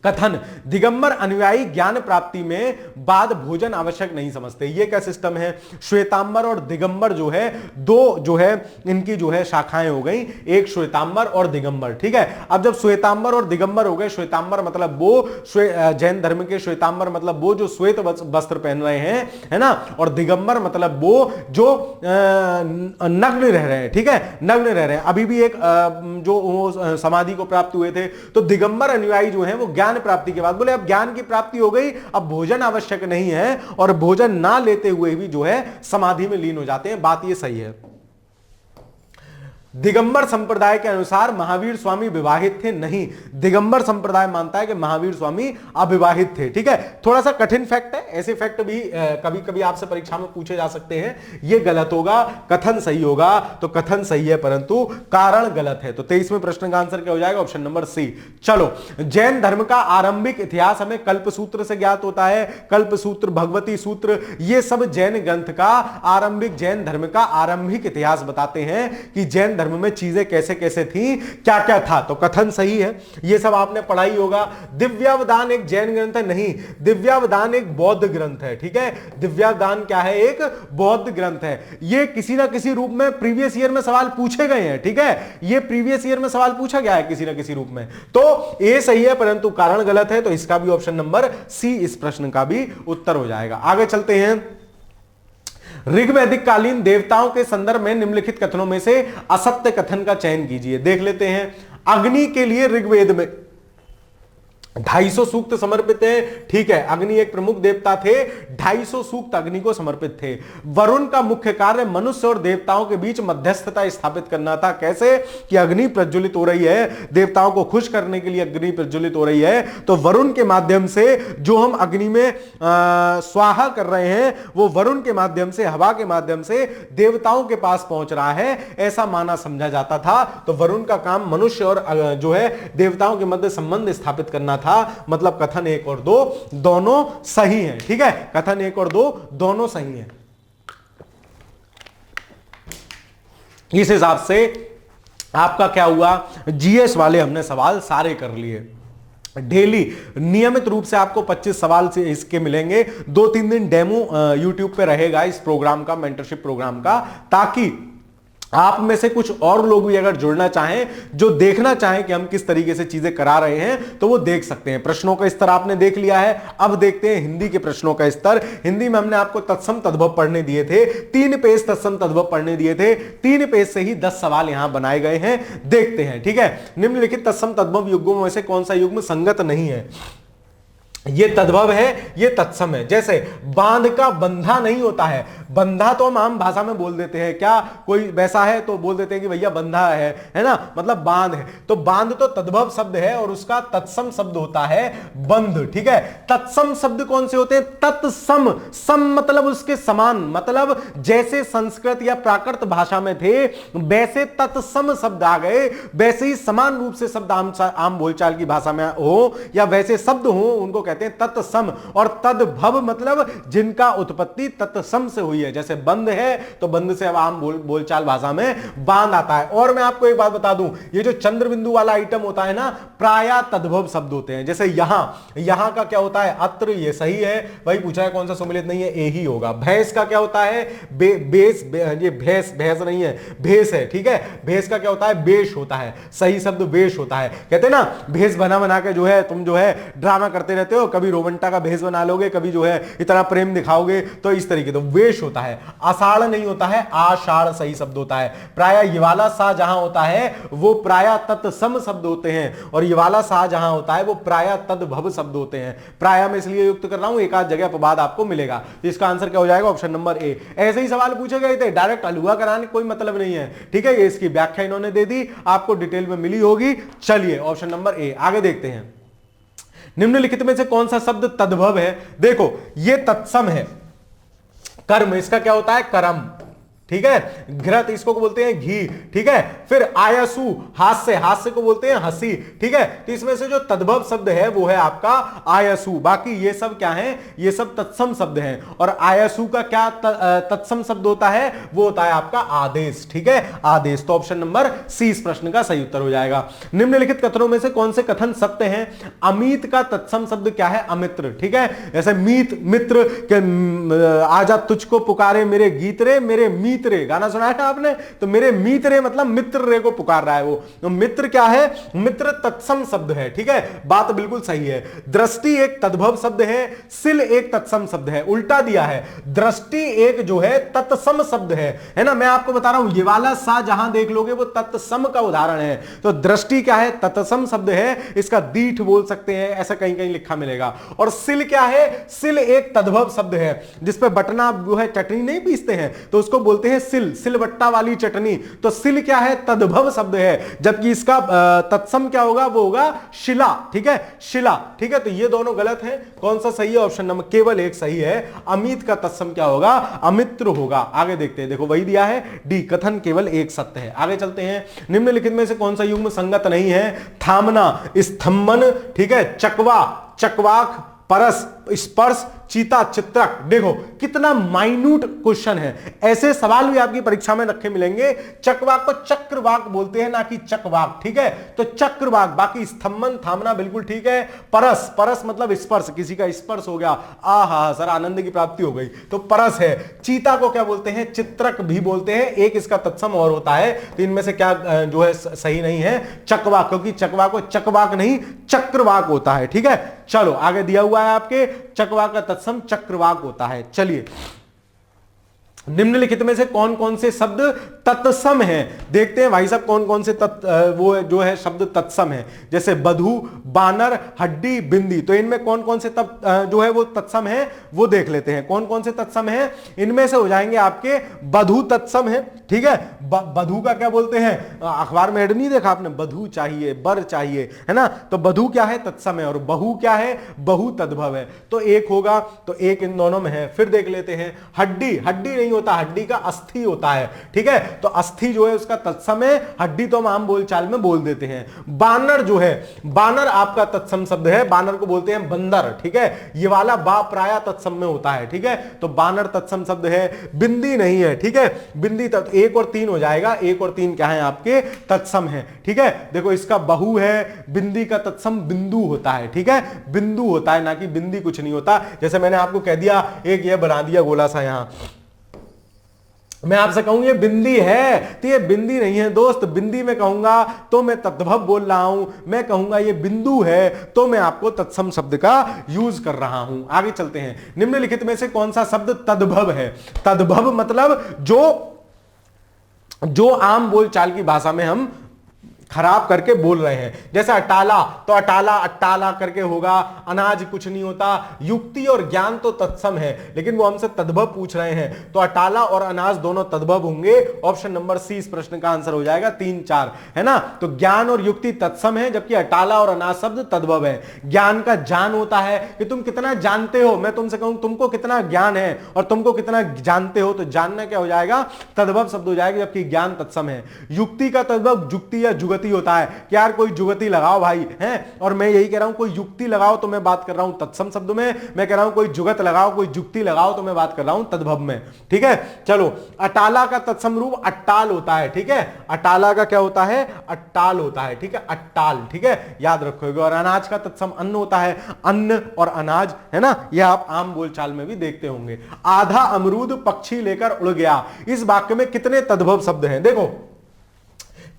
कथन दिगंबर अनुयायी ज्ञान प्राप्ति में बाद भोजन आवश्यक नहीं समझते। ये क्या सिस्टम है? श्वेतांबर और दिगंबर जो है, दो जो है इनकी जो है शाखाएं हो गई, एक श्वेतांबर और दिगंबर, ठीक है। अब जब श्वेतांबर और दिगंबर हो गए, श्वेतांबर मतलब वो जैन धर्म के, श्वेतांबर मतलब वो जो श्वेत वस्त्र पहन रहे हैं, है ना, और दिगंबर मतलब वो जो नग्न रह रहे हैं, ठीक है, नग्न रह रहे हैं। अभी भी एक जो समाधि को प्राप्त हुए थे, तो दिगंबर अनुयायी जो है वो ज्ञान प्राप्ति के बाद बोले अब ज्ञान की प्राप्ति हो गई, अब भोजन आवश्यक नहीं है, और भोजन ना लेते हुए भी जो है समाधि में लीन हो जाते हैं। बात ये सही है। दिगंबर संप्रदाय के अनुसार महावीर स्वामी विवाहित थे? नहीं, दिगंबर संप्रदाय मानता है कि महावीर स्वामी अविवाहित थे, ठीक है। थोड़ा सा कठिन फैक्ट है, ऐसे फैक्ट भी कभी कभी आपसे परीक्षा में पूछे जा सकते हैं। ये गलत होगा, कथन सही होगा। तो कथन सही है परंतु कारण गलत है। तो 23वें प्रश्न का आंसर क्या हो जाएगा? Option number C. चलो, जैन धर्म का आरंभिक इतिहास हमें कल्पसूत्र से ज्ञात होता है। कल्पसूत्र, भगवती सूत्र, ये सब जैन ग्रंथ का आरंभिक, जैन धर्म का आरंभिक इतिहास बताते हैं कि जैन धर्म में चीजें कैसे कैसे थी, क्या क्या था। तो कथन सही है, ये सब आपने पढ़ा ही होगा। दिव्यावदान एक जैन ग्रंथ है? नहीं, दिव्यावदान एक बौद्ध ग्रंथ है, ठीक है। दिव्यावदान क्या है? एक बौद्ध ग्रंथ है। ये किसी ना किसी रूप में प्रीवियस ईयर में सवाल पूछे गए हैं, ठीक है। ये प्रीवियस ईयर में सवाल पूछा गया है किसी ना किसी रूप में। तो ये सही है परंतु कारण गलत है। तो इसका भी ऑप्शन नंबर सी इस प्रश्न का भी उत्तर हो जाएगा। आगे चलते हैं। ऋग्वैदिक कालीन देवताओं के संदर्भ में निम्नलिखित कथनों में से असत्य कथन का चयन कीजिए। देख लेते हैं। अग्नि के लिए ऋग्वेद में 250 सूक्त समर्पित है, ठीक है। अग्नि एक प्रमुख देवता थे, 250 सूक्त अग्नि को समर्पित थे। वरुण का मुख्य कार्य मनुष्य और देवताओं के बीच मध्यस्थता स्थापित करना था। कैसे? कि अग्नि प्रज्वलित हो रही है, देवताओं को खुश करने के लिए अग्नि प्रज्वलित हो रही है, तो वरुण के माध्यम से जो हम अग्नि में स्वाहा कर रहे हैं, वो वरुण के माध्यम से, हवा के माध्यम से देवताओं के पास पहुंच रहा है, ऐसा माना समझा जाता था। तो वरुण का काम मनुष्य और जो है देवताओं के मध्य संबंध स्थापित करना था। मतलब कथन 1 और 2 दोनों सही हैं, ठीक है। कथन 1 और 2 दोनों सही हैं। इस हिसाब से आपका क्या हुआ? जीएस वाले हमने सवाल सारे कर लिए। डेली नियमित रूप से आपको 25 सवाल से इसके मिलेंगे। 2-3 दिन डेमो यूट्यूब पे रहेगा इस प्रोग्राम का, मेंटरशिप प्रोग्राम का, ताकि आप में से कुछ और लोग भी अगर जुड़ना चाहें, जो देखना चाहें कि हम किस तरीके से चीजें करा रहे हैं, तो वो देख सकते हैं। प्रश्नों का स्तर आपने देख लिया है। अब देखते हैं हिंदी के प्रश्नों का स्तर। हिंदी में हमने आपको तत्सम तद्भव पढ़ने दिए थे, 3 पेज तत्सम तद्भव पढ़ने दिए थे। 3 पेज से ही 10 सवाल यहां बनाए गए हैं। देखते हैं, ठीक है। निम्नलिखित तत्सम तद्भव युग्मों में से कौन सा युग्म संगत नहीं है? ये तद्भव है, ये तत्सम है। जैसे बांध का बंधा नहीं होता है, बंधा तो हम आम भाषा में बोल देते हैं, क्या कोई वैसा है तो बोल देते हैं कि भैया बंधा है ना, मतलब बांध है। तो बांध तो तद्भव शब्द है और उसका तत्सम शब्द होता है बंध, ठीक है। तत्सम शब्द कौन से होते हैं? तत्सम, सम मतलब उसके समान, मतलब जैसे संस्कृत या प्राकृत भाषा में थे वैसे तत्सम शब्द आ गए, वैसे ही समान रूप से शब्द आम बोलचाल की भाषा में हो या वैसे शब्द हो, उनको कहते हैं तत्सम। और तद्भव मतलब जिनका उत्पत्ति तत्सम से हुई है। जैसे बंद है तो बंद से अब आम बोलचाल भाषा में बांध आता है। और मैं आपको एक बात बता दूं, ये जो चंद्र बिंदु वाला आइटम होता है ना, प्रायः तद्भव शब्द होते हैं। जैसे यहां का क्या होता है? अत्र, ये सही है, वही पूछा है कौन सा सम्मिलित नहीं है, ए ही होगा। भैंस का क्या होता है? बेस, ये भैंस नहीं है, भेस है, ठीक है। भेस का क्या होता है? बेश होता है, सही शब्द वेश होता है। कहते हैं ना भेस बना के जो है तुम जो है ड्रामा करते रहते हो, कभी रोमंटा का भेष बना लोगे, कभी जो है इतना प्रेम दिखाओगे, तो इस तरीके तो वेश होता है। आषाढ़ नहीं होता है, आषाढ़ सही शब्द होता है। प्रायः ये वाला सा जहां होता है वो प्रायः तत्सम शब्द होते हैं, और ये वाला सा जहां होता है वो प्रायः तद्भव शब्द होते हैं। प्रायः मैं इसलिए युक्त कर रहा हूं, एक आध जगह पर बाद आपको मिलेगा। इसका आंसर क्या हो जाएगा? Option number A. ऐसे ही सवाल पूछे गए थे, डायरेक्ट हलवा कराने कोई मतलब नहीं है, ठीक है। ये इसकी व्याख्या इन्होंने दे दी, आपको डिटेल में मिली होगी। चलिए ऑप्शन नंबर ए आगे देखते हैं। निम्नलिखित में से कौन सा शब्द तद्भव है? देखो ये तत्सम है, कर्म इसका क्या होता है? कर्म, ठीक है। घृत इसको बोलते हैं घी, ठीक है। फिर आयसु हास्य, हास्य को बोलते हैं हंसी, ठीक है। तो इसमें से जो तद्भव शब्द है वो है आपका आयसु। बाकी ये सब क्या है? ये सब तत्सम शब्द हैं। और आयसु का क्या तत्सम शब्द होता है? वो होता है आपका आदेश, ठीक है, आदेश। तो ऑप्शन नंबर सी इस प्रश्न का सही उत्तर हो जाएगा। निम्नलिखित कथनों में से कौन से कथन सत्य हैं? अमित का तत्सम शब्द क्या है? अमित्र, ठीक है। जैसे मीत, मित्र के आजा तुझको पुकारे मेरे गीत रे, मेरे मीत रे, गाना सुना है आपने? तो मेरे मीत रे मतलब मित्र रे को पुकार रहा है वो। तो मित्र क्या है? मित्र तत्सम शब्द है, ठीक है, बात बिल्कुल सही है। दृष्टि एक तद्भव शब्द है, सिल एक तत्सम शब्द है। उल्टा दिया है, दृष्टि एक जो है तत्सम शब्द है ना। मैं आपको बता रहा हूं ये वाला सा जहां देख लोगे वो तत्सम का उदाहरण है। तो दृष्टि क्या है? तत्सम शब्द है, इसका दीठ बोल सकते हैं, ऐसा कहीं कहीं लिखा मिलेगा। और सिल क्या है? सिल एक तद्भव शब्द है, जिसपे बटना जो है चटनी नहीं पीसते हैं तो उसको बोलते हैं सिल, सिलबट्टा वाली चटनी। तो सिल क्या है? तद्भव शब्द है, जबकि इसका तत्सम क्या होगा? वो होगा शिला, ठीक है, शिला, ठीक है। तो ये दोनों गलत हैं। कौन सा सही है? ऑप्शन नंबर केवल एक सही है। अमित का तत्सम क्या होगा? अमित्र होगा। आगे देखते हैं, देखो वही दिया है डी, कथन केवल एक सत्य है। आगे चलते हैं। निम्नलिखित में से कौन सा युग्म संगत नहीं है? थामना, स्तंभन, ठीक है, चकवा, चकवाक, परस, स्पर्श, चीता, चित्रक। देखो कितना माइन्यूट क्वेश्चन है, ऐसे सवाल भी आपकी परीक्षा में रखे मिलेंगे। चकवाक को चक्रवाक बोलते हैं, ना कि चकवाक, ठीक है। तो चक्रवाक, बाकी स्तंभन, थामना बिल्कुल ठीक है। परस, परस मतलब स्पर्श, किसी का स्पर्श हो गया, आहा सर आनंद की प्राप्ति हो गई, तो परस है। चीता को क्या बोलते हैं? चित्रक भी बोलते हैं, एक इसका तत्सम और होता है। तो इनमें से क्या जो है सही नहीं है? चकवाक, क्योंकि चकवाक को चकवाक नहीं चक्रवाक होता है, ठीक है। चलो आगे दिया हुआ है आपके, चकवाक का तत्सम चक्रवाक होता है। चलिए निम्नलिखित में से कौन कौन से शब्द तत्सम हैं? देखते हैं भाई साहब कौन कौन से वो जो है शब्द तत्सम है। जैसे बधू, बानर, हड्डी, बिंदी। तो इनमें कौन कौन से जो है वो तत्सम है वो देख लेते हैं। कौन कौन से तत्सम है? इनमें से हो जाएंगे आपके बधू तत्सम है, ठीक है। बधू का क्या बोलते हैं? अखबार में ऐड नहीं देखा आपने? बधू चाहिए, बर चाहिए, है ना। तो बधू क्या है? तत्सम है। और बहु क्या है? बहु तद्भव है। तो एक होगा, तो एक इन दोनों में है। फिर देख लेते हैं हड्डी, हड्डी नहीं होता, हड्डी का अस्थि होता है, ठीक है। तो अस्थि जो है उसका तत्सम है, हड्डी तो हम आम बोलचाल में बोल देते हैं। बानर जो है, बानर आपका तत्सम शब्द है, बानर को बोलते हैं बंदर, ठीक है। ये वाला बा प्राय तत्सम में होता है, ठीक है। तो बानर तत्सम शब्द है। बिंदी नहीं है, ठीक है। बिंदी एक और तीन हो जाएगा, एक और तीन क्या है आपके? तत्सम है, ठीक है। देखो इसका बहु है, बिंदी का तत्सम बिंदु होता है, ठीक है, बिंदु होता है, ना कि बिंदी कुछ नहीं होता। जैसे मैंने आपको कह दिया, एक ये बना दिया गोला सा यहां, मैं आपसे कहूं ये बिंदी है, तो ये बिंदी नहीं है दोस्त। बिंदी में कहूंगा तो मैं तद्भव बोल रहा हूं, मैं कहूंगा ये बिंदु है तो मैं आपको तत्सम शब्द का यूज कर रहा हूं। आगे चलते हैं। निम्नलिखित में से कौन सा शब्द तद्भव है? तद्भव मतलब जो आम बोलचाल की भाषा में हम खराब करके बोल रहे हैं। जैसे अटाला, तो अटाला अट्टाला करके होगा, अनाज कुछ नहीं होता। युक्ति और ज्ञान तो तत्सम है, लेकिन वो हमसे तद्भव पूछ रहे हैं, तो अटाला और अनाज दोनों तद्भव होंगे। ऑप्शन नंबर सी इस प्रश्न का आंसर हो जाएगा, 3 4, है ना। तो ज्ञान और युक्ति तत्सम है, जबकि अटाला और अनाज शब्द तद्भव है। ज्ञान का जान होता है कि तुम कितना जानते हो, मैं तुमसे कहूं तुमको कितना ज्ञान है और तुमको कितना जानते हो, तो जानना क्या हो जाएगा, तद्भव शब्द हो जाएगा, जबकि ज्ञान तत्सम है। युक्ति का तद्भव जुक्ति या जुगति होता है कि यार कोई जुगति लगाओ भाई, हैं, और मैं यही कह रहा हूं कोई युक्ति लगाओ, तो मैं बात कर रहा हूं तत्सम शब्द में। मैं कह रहा हूं कोई जुगत लगाओ, कोई जुक्ति लगाओ, तो मैं बात कर रहा हूं तद्भव में। ठीक है, चलो। अटाला का तत्सम रूप अट्टाल होता है। ठीक है, अटाला का क्या होता है, अट्टाल होता है। ठीक है, अट्टाल, ठीक है, याद रखोगे। और अनाज का तत्सम अन्न होता है, अन्न और अनाज, है ना, यह आप आम बोलचाल में भी देखते होंगे। आधा अमरूद पक्षी लेकर उड़ गया, इस वाक्य में कितने तद्भव शब्द हैं, देखो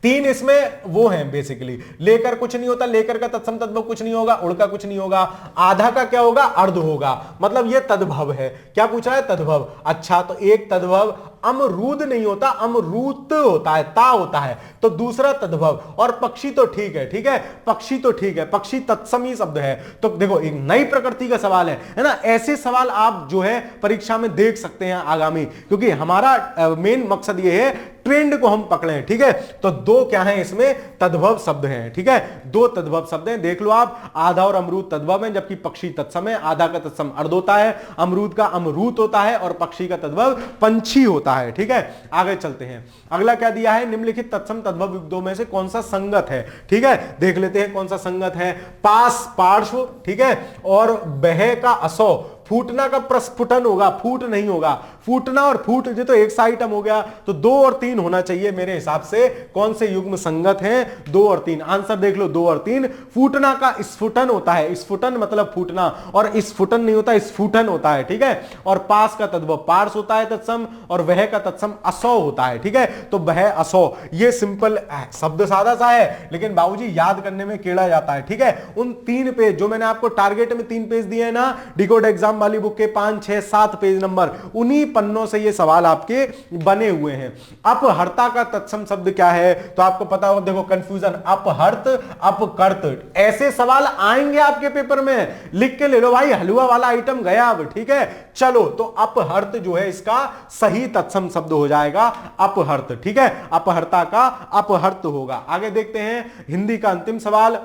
3 इसमें वो हैं बेसिकली। लेकर कुछ नहीं होता, लेकर का तत्सम तद्भव कुछ नहीं होगा, उड़ का कुछ नहीं होगा। आधा का क्या होगा, अर्ध होगा, मतलब ये तद्भव है। क्या पूछा है, तद्भव। अच्छा, तो एक तद्भव अमरूद नहीं होता, अमरूत होता है, ता होता है, तो दूसरा तद्भव। और पक्षी तो ठीक है, ठीक है, पक्षी तो ठीक है, पक्षी तत्समी शब्द है। तो देखो एक नई प्रकृति का सवाल है ना। ऐसे सवाल आप जो है परीक्षा में देख सकते हैं आगामी, क्योंकि हमारा मेन मकसद ये है ट्रेंड को हम पकड़े। ठीक है, तो 2 क्या है इसमें, तद्भव शब्द हैं। ठीक है, 2 तद्भव शब्द हैं, देख लो आप। आधा और अमरूद तद्भव है, जबकि पक्षी तत्सम है। आधा का तत्सम अर्ध होता है, अमरूद का अमरूत होता है, और पक्षी का तद्भव पंछी होता है। ठीक है, आगे चलते हैं। अगला क्या दिया है, निम्नलिखित तत्सम तद्भव युग्मों में से कौन सा संगत है। ठीक है, देख लेते हैं कौन सा संगत है। पास पार्श्व, ठीक है, और बह का असो, फूटना का प्रस्फुटन होगा, फूट नहीं होगा। फूटना और फूट ये तो एक सा आइटम हो गया, तो 2 और 3 होना चाहिए मेरे हिसाब से। कौन से युग्म संगत हैं, 2 और 3। आंसर देख लो, 2 और 3। फूटना का स्फुटन होता है, स्फुटन मतलब फूटना, और स्फुटन नहीं होता, स्फुटन होता है। ठीक है, और पास का तद्भव पार्स होता है तत्सम, और वह का तत्सम असौ होता है। ठीक है, तो वह असौ, ये सिंपल शब्द सादा सा है, लेकिन बाबूजी याद करने में केड़ा जाता है। ठीक है, उन 3 पेज जो मैंने आपको टारगेट में 3 पेज दिए हैं ना, डिकोड एग्जाम वाली बुक के 5 6 7 पेज नंबर, उन्हीं पन्नों से ये सवाल आपके बने हुए हैं। अपहर्ता का तत्सम शब्द क्या है, तो आपको पता हो, देखो कंफ्यूजन, अपहर्त अपकर्त, ऐसे सवाल आएंगे आपके पेपर में, लिख के ले लो भाई, हलवा वाला आइटम गया अब। ठीक है, चलो, तो अपहर्त जो है इसका सही तत्सम शब्द हो जाएगा, अपहर्त। ठीक है, अपहर्ता का अपहर्त होगा। आगे देखते हैं हिंदी का अंतिम सवाल।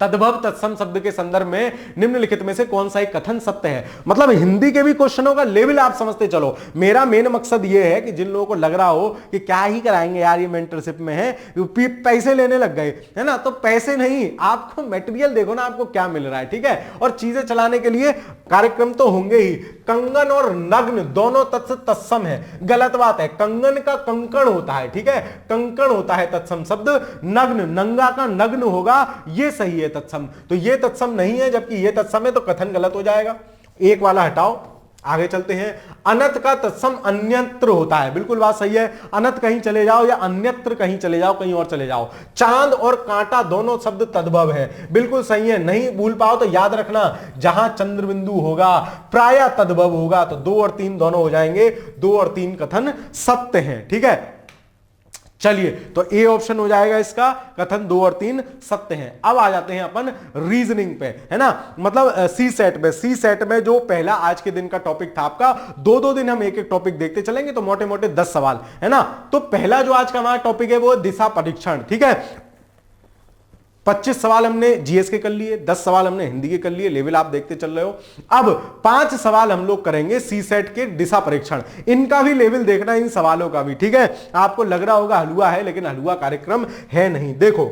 तद्भव तत्सम शब्द के संदर्भ में निम्नलिखित में से कौन सा एक कथन सत्य है। मतलब हिंदी के भी क्वेश्चनों का लेवल आप समझते चलो। मेरा मेन मकसद यह है कि जिन लोगों को लग रहा हो कि क्या ही कराएंगे यार, ये मेंटरशिप में है, पैसे लेने लग गए, है ना, तो पैसे नहीं, आपको मटेरियल देखो ना, आपको क्या मिल रहा है। ठीक है, और चीजें चलाने के लिए कार्यक्रम तो होंगे ही। कंगन और नग्न दोनों तत्सम है, गलत बात है। कंगन का कंकण होता है, ठीक है, कंकण होता है तत्सम शब्द। नग्न, नंगा का नग्न होगा, ये सही है तत्सम। तो ये तत्सम नहीं है, जबकि ये तत्सम है, तो कथन गलत हो जाएगा। एक वाला हटाओ, आगे चलते हैं। अनत का तत्सम अन्यत्र होता है, बिल्कुल बात सही है। अनत कहीं चले जाओ या अन्यत्र कहीं चले जाओ, कहीं और चले जाओ। चांद और कांटा दोनों शब्द तद्भव है, बिल्कुल सही है। नहीं भूल पाओ तो याद रखना, जहां चंद्र बिंदु होगा प्राय तद्भव होगा, तो 2 और 3 दोनों हो जाएंगे। 2 और 3 कथन सत्य हैं। ठीक है, चलिए, तो ए ऑप्शन हो जाएगा इसका, कथन 2 और 3 सत्य हैं। अब आ जाते हैं अपन रीजनिंग पे, है ना, मतलब सी सेट में। सी सेट में जो पहला आज के दिन का टॉपिक था आपका, 2-2 दिन हम एक एक टॉपिक देखते चलेंगे, तो मोटे मोटे 10 सवाल, है ना। तो पहला जो आज का हमारा टॉपिक है वो दिशा परीक्षण। ठीक है, 25 सवाल हमने जीएस के कर लिए, 10 सवाल हमने हिंदी के कर लिए, लेवल आप देखते चल रहे हो। अब 5 सवाल हम लोग करेंगे सी सेट के दिशा परीक्षण, इनका भी लेवल देखना, इन सवालों का भी। ठीक है, आपको लग रहा होगा हलवा है, लेकिन हलवा कार्यक्रम है नहीं। देखो,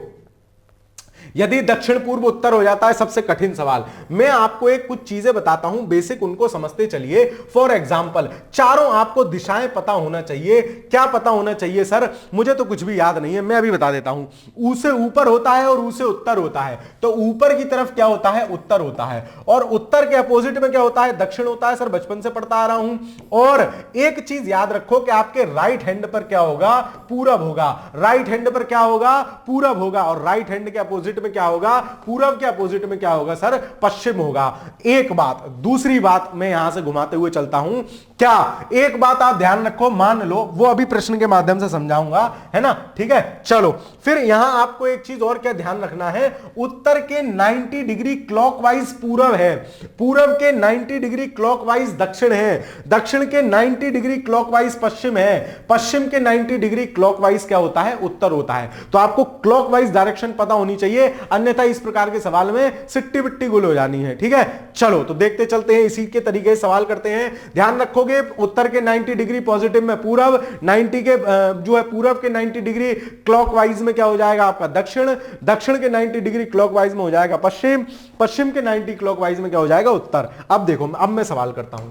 यदि दक्षिण पूर्व उत्तर हो जाता है सबसे कठिन सवाल, मैं आपको एक कुछ चीजें बताता हूं, बेसिक उनको समझते चलिए। फॉर एग्जांपल, चारों आपको दिशाएं पता होना चाहिए। क्या पता होना चाहिए सर, मुझे तो कुछ भी याद नहीं है, मैं अभी बता देता हूं। ऊ से ऊपर होता है और ऊ से उत्तर होता है, तो ऊपर की तरफ क्या होता है, उत्तर होता है, और उत्तर के अपोजिट में क्या होता है, दक्षिण होता है। सर बचपन से पढ़ता आ रहा हूं। और एक चीज याद रखो कि आपके राइट हैंड पर क्या होगा, पूरब होगा। राइट हैंड पर क्या होगा, पूरब होगा, और राइट हैंड के अपोजिट में क्या होगा, पूरब के अपोजिट में क्या होगा सर, पश्चिम होगा। एक बात, दूसरी बात मैं यहां से घुमाते हुए चलता हूं, क्या एक बात आप ध्यान रखो, मान लो, वो अभी प्रश्न के माध्यम से समझाऊंगा, है ना, ठीक है। चलो फिर यहां आपको एक चीज और क्या ध्यान रखना है, उत्तर के 90 डिग्री क्लॉकवाइज पूरब है, पूरब के 90 डिग्री क्लॉकवाइज दक्षिण है, दक्षिण के 90 डिग्री क्लॉकवाइज पश्चिम है, पश्चिम के 90 डिग्री क्लॉकवाइज क्या होता है, उत्तर होता है। तो आपको क्लॉकवाइज डायरेक्शन पता होनी चाहिए, अन्यथा इस प्रकार के सवाल में सिट्टी बिट्टी गुल हो जानी है, ठीक है। चलो तो देखते चलते हैं, इसी के तरीके से सवाल करते हैं। ध्यान रखोगे उत्तर के 90 डिग्री पॉजिटिव में पूरब, 90 के जो है पूरब के 90 डिग्री क्लॉकवाइज में क्या हो जाएगा आपका दक्षिण, दक्षिण के 90 डिग्री क्लॉकवाइज में हो जाएगा पश्चिम, पश्चिम के 90 क्लॉकवाइज में क्या हो जाएगा उत्तर। अब देखो, अब मैं सवाल करता हूं,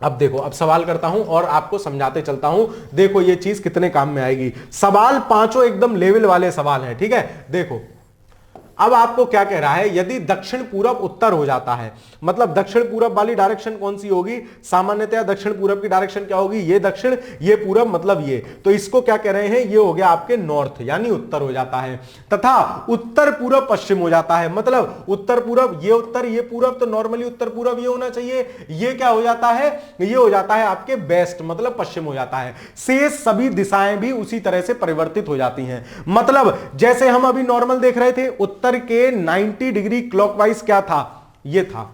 अब देखो, अब सवाल करता हूं और आपको समझाते चलता हूं, देखो ये चीज कितने काम में आएगी। सवाल पांचों एकदम लेवल वाले सवाल हैं, ठीक है। देखो अब आपको क्या कह रहा है, यदि दक्षिण पूरब उत्तर हो जाता है, मतलब दक्षिण पूरब वाली डायरेक्शन कौन सी होगी, सामान्यतया दक्षिण पूरब की डायरेक्शन क्या होगी, ये दक्षिण ये पूरब, मतलब ये, तो इसको क्या कह रहे हैं, ये हो गया आपके नॉर्थ यानी उत्तर हो जाता है, तथा उत्तर पूरब पश्चिम हो जाता है, मतलब उत्तर पूरब ये उत्तर ये पूरब, तो नॉर्मली उत्तर पूरब ये होना चाहिए, ये क्या हो जाता है, ये हो जाता है आपके वेस्ट, मतलब पश्चिम हो जाता है। शेष सभी दिशाएं भी उसी तरह से परिवर्तित हो जाती हैं, मतलब जैसे हम अभी नॉर्मल देख रहे थे, उत्तर के 90 डिग्री क्लॉकवाइज क्या था, ये था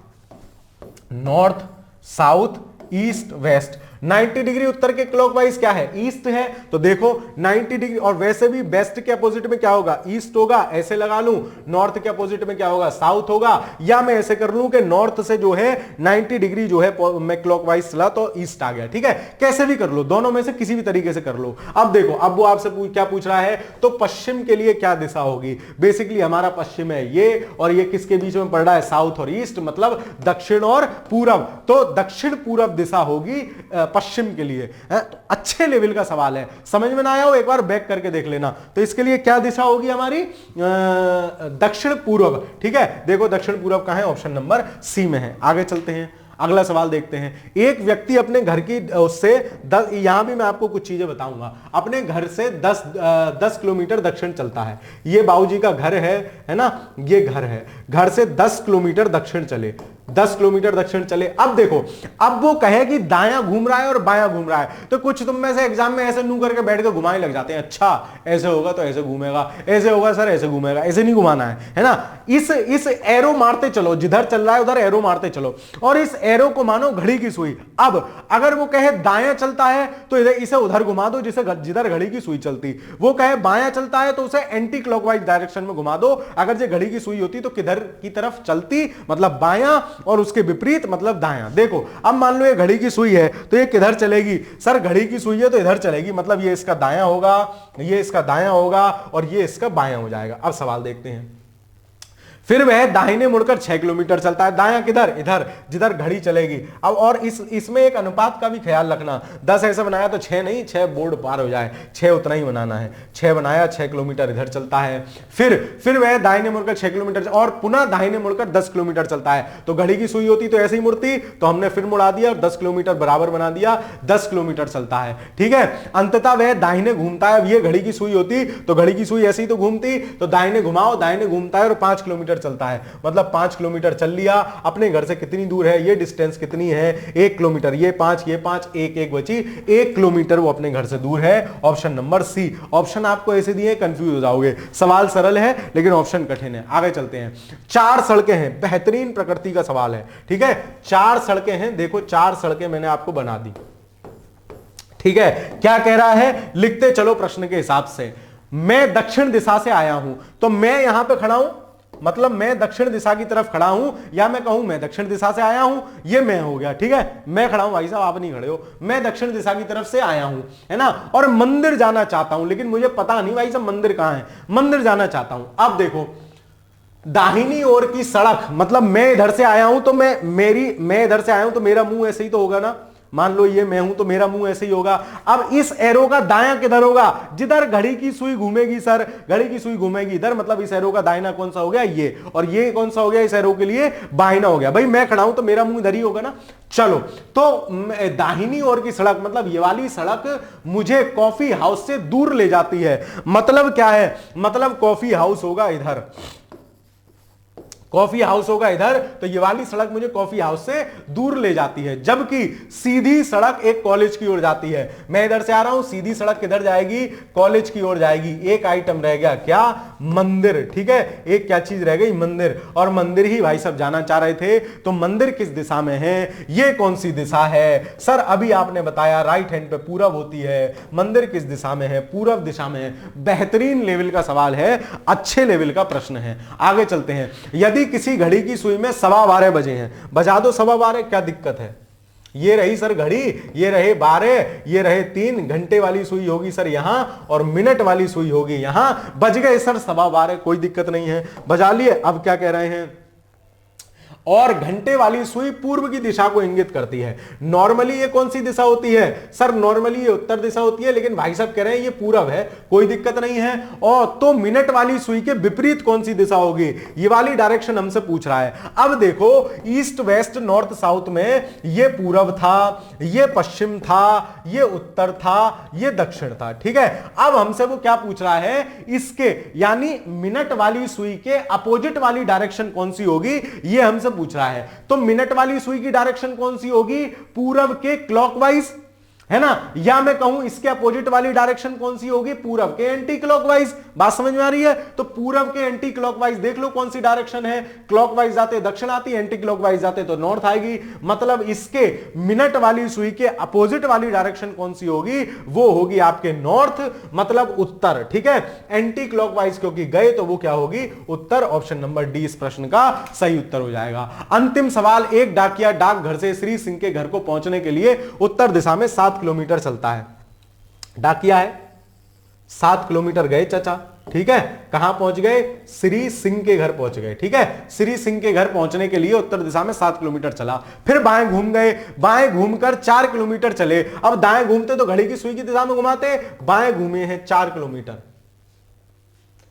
north south east west. 90 degree उत्तर के क्लॉकवाइज क्या है, ईस्ट है, तो देखो 90 डिग्री, और वैसे भी वेस्ट के अपोजिट में क्या होगा, ईस्ट होगा, ऐसे लगा लूं, नॉर्थ के अपोजिट में क्या होगा, साउथ होगा, या मैं ऐसे कर लूं कि नॉर्थ से जो है 90 डिग्री जो है मैं क्लॉकवाइज चला तो ईस्ट आ गया, ठीक है। कैसे भी कर लो, दोनों में से किसी भी तरीके से कर लो। अब देखो, अब वो आपसे क्या पूछ रहा है, तो पश्चिम के लिए क्या दिशा होगी, बेसिकली हमारा पश्चिम है ये, और ये किसके बीच में पड़ रहा है, साउथ और ईस्ट, मतलब दक्षिण और पूरब, तो दक्षिण पूरब दिशा होगी पश्चिम के लिए, है? तो अच्छे लेवल का सवाल है, समझ में ना आया हो एक बार बैक करके देख लेना। तो इसके लिए क्या दिशा होगी हमारी, दक्षिण पूर्व, ठीक है। देखो दक्षिण पूर्व कहां है, ऑप्शन नंबर सी में है। आगे चलते हैं, अगला सवाल देखते हैं। एक व्यक्ति अपने घर की उससे 10, यहां भी मैं आपको कुछ चीजें बताऊंगा, अपने घर से 10 किलोमीटर दक्षिण चलता है, ये बाबूजी का घर है ना, ये घर है, घर से 10 किलोमीटर दक्षिण चले, 10 किलोमीटर दक्षिण चले। अब देखो, अब वो कहे कि दायां घूम रहा है और बायां घूम रहा है, तो कुछ तुम में से एग्जाम में ऐसे नू करके बैठ के घुमाने लग जाते हैं, अच्छा ऐसे होगा तो ऐसे घूमेगा, ऐसे होगा सर ऐसे घूमेगा, ऐसे नहीं घुमाना है ना। इस एरो मारते चलो, जिधर चल रहा है उधर एरो मारते चलो, और इस एरो को मानो घड़ी की सुई। अब अगर वो कहे दायां चलता है तो इसे उधर घुमा दो जिसे जिधर घड़ी की सुई चलती, वो कहे बायां चलता है तो उसे एंटी क्लॉकवाइज डायरेक्शन में घुमा दो, अगर ये घड़ी की सुई होती तो किधर की तरफ चलती, मतलब बायां, और उसके विपरीत मतलब दायां। देखो अब मान लो ये घड़ी की सुई है तो ये किधर चलेगी, सर घड़ी की सुई है तो इधर चलेगी, मतलब ये इसका दायां होगा, ये इसका दायां होगा, और ये इसका बायां हो जाएगा। अब सवाल देखते हैं। फिर वह दाहिने मुड़कर 6 किलोमीटर चलता है, दायां किधर, इधर जिधर घड़ी चलेगी। अब और इसमें एक अनुपात का भी ख्याल रखना, 10 ऐसे बनाया तो 6 नहीं, 6 बोर्ड पार हो जाए, 6 उतना ही बनाना है। 6 बनाया, 6 किलोमीटर इधर चलता है, फिर वह दाहिने मुड़कर 6 किलोमीटर और पुनः दाहिने मुड़कर 10 किलोमीटर चलता है। तो घड़ी की सुई होती तो ऐसे ही मुड़ती, तो हमने फिर मुड़ा दिया, 10 किलोमीटर बराबर बना दिया, 10 किलोमीटर चलता है, ठीक है। अंततः वह दाहिने घूमता है, अब ये घड़ी की सुई होती तो घड़ी की सुई ऐसी तो घूमती, तो दाहिने घुमाओ, दाहिने घूमता है और 5 किलोमीटर चलता है, मतलब 5 किलोमीटर चल लिया। अपने घर से कितनी दूर है, ये डिस्टेंस कितनी है, 1 किलोमीटर, ये 5 1 बची, 1 किलोमीटर वो अपने घर से दूर है। ऑप्शन नंबर सी। ऑप्शन आपको ऐसे दिए कंफ्यूज हो जाओगे, सवाल सरल है लेकिन ऑप्शन कठिन है। आगे चलते हैं। 4 सड़कें हैं, बेहतरीन प्रकृति का सवाल है, ठीक है। 4 सड़कें हैं, देखो 4 सड़कें मैंने आपको बना दी, ठीक है। क्या कह रहा है, लिखते चलो प्रश्न के हिसाब से। मैं दक्षिण दिशा से आया हूं, तो मैं यहां पे खड़ा हूं, मतलब मैं दक्षिण दिशा की तरफ खड़ा हूं, या मैं कहूं मैं दक्षिण दिशा से आया हूं, ये मैं हो गया, ठीक है। मैं खड़ा हूं, भाई साहब आप नहीं खड़े हो, मैं दक्षिण दिशा की तरफ से आया हूं, है ना, और मंदिर जाना चाहता हूं, लेकिन मुझे पता नहीं भाई साहब मंदिर कहां है, मंदिर जाना चाहता हूं। अब देखो दाहिनी ओर की सड़क, मतलब मैं इधर से आया हूं तो मैं इधर से आया हूं तो मेरा मुंह ऐसे ही तो होगा ना, मान लो ये मैं हूं तो मेरा मुंह ऐसे ही होगा। अब इस एरो का दायां किधर होगा? जिधर घड़ी की सुई घूमेगी सर, घड़ी की सुई घूमेगी इधर, मतलब इस एरो का दाहिना कौन सा हो गया? ये। और ये कौन सा हो गया? इस एरो के लिए बाहिना हो गया। भाई मैं खड़ा हूं तो मेरा मुंह इधर ही होगा ना। चलो, तो दाहिनी ओर की सड़क, मतलब ये वाली सड़क मुझे कॉफी हाउस से दूर ले जाती है। मतलब क्या है? मतलब कॉफी हाउस होगा इधर, कॉफी हाउस होगा इधर, तो ये वाली सड़क मुझे कॉफी हाउस से दूर ले जाती है, जबकि सीधी सड़क एक कॉलेज की ओर जाती है। मैं इधर से आ रहा हूं, सीधी सड़क किधर जाएगी? कॉलेज की ओर जाएगी। एक आइटम रह गया, क्या? मंदिर। ठीक है, एक क्या चीज रह गई? मंदिर। और मंदिर ही भाई सब जाना चाह रहे थे, तो मंदिर किस दिशा में है? ये कौन सी दिशा है? सर अभी आपने बताया राइट हैंड पे पूरब होती है। मंदिर किस दिशा में है? पूरब दिशा में है। बेहतरीन लेवल का सवाल है, अच्छे लेवल का प्रश्न है। आगे चलते हैं। यदि किसी घड़ी की सुई में 12:15 बजे हैं, बजा दो 12:15, क्या दिक्कत है? ये रही सर घड़ी, ये रहे 12, ये रहे 3 घंटे वाली सुई होगी सर यहां, और मिनट वाली सुई होगी यहां। बज गए सर 12:15, कोई दिक्कत नहीं है, बजा लिए। अब क्या कह रहे हैं? और घंटे वाली सुई पूर्व की दिशा को इंगित करती है। नॉर्मली ये कौन सी दिशा होती है? सर नॉर्मली ये उत्तर दिशा होती है, लेकिन भाई साहब कह रहे हैं ये पूरब है, कोई दिक्कत नहीं है। और तो मिनट वाली सुई के विपरीत कौन सी दिशा होगी? ये वाली डायरेक्शन हमसे पूछ रहा है। अब देखो, ईस्ट वेस्ट नॉर्थ साउथ में ये पूरब था, ये पश्चिम था, ये उत्तर था, ये दक्षिण था। ठीक है, अब हमसे वो क्या पूछ रहा है? इसके यानी मिनट वाली सुई के अपोजिट वाली डायरेक्शन कौन सी होगी, ये हमसे पूछ रहा है। तो मिनट वाली सुई की डायरेक्शन कौन सी होगी? पूरब के क्लॉकवाइज, है ना? या मैं कहूं इसके अपोजिट वाली डायरेक्शन कौन सी होगी? पूरब के एंटी क्लॉकवाइज। बात समझ में आ रही है? तो पूरब के एंटी क्लॉकवाइज देख लो कौन सी डायरेक्शन है। क्लॉकवाइज जाते दक्षिण आती है, एंटी क्लॉकवाइज जाते तो नॉर्थ आएगी। मतलब इसके मिनट वाली सुई के अपोजिट वाली डायरेक्शन कौन सी होगी? वो होगी आपके नॉर्थ, मतलब उत्तर। ठीक है, एंटी क्लॉकवाइज क्योंकि गए तो वो क्या होगी? उत्तर। ऑप्शन नंबर डी इस प्रश्न का सही उत्तर हो जाएगा। अंतिम सवाल। एक डाकिया डाकघर से श्री सिंह के घर को पहुंचने के लिए उत्तर दिशा में 7 किलोमीटर चलता है। डाकिया है, 7 किलोमीटर गए चाचा। ठीक है, कहां पहुंच गए? श्री सिंह के घर पहुंच गए। ठीक है, श्री सिंह के घर पहुंचने के लिए उत्तर दिशा में 7 किलोमीटर चला, फिर बाएं घूम गए, बाएं घूमकर 4 किलोमीटर चले। अब दाएं घूमते तो घड़ी की सुई की दिशा में घुमाते, बाएं घूमे हैं 4 किलोमीटर।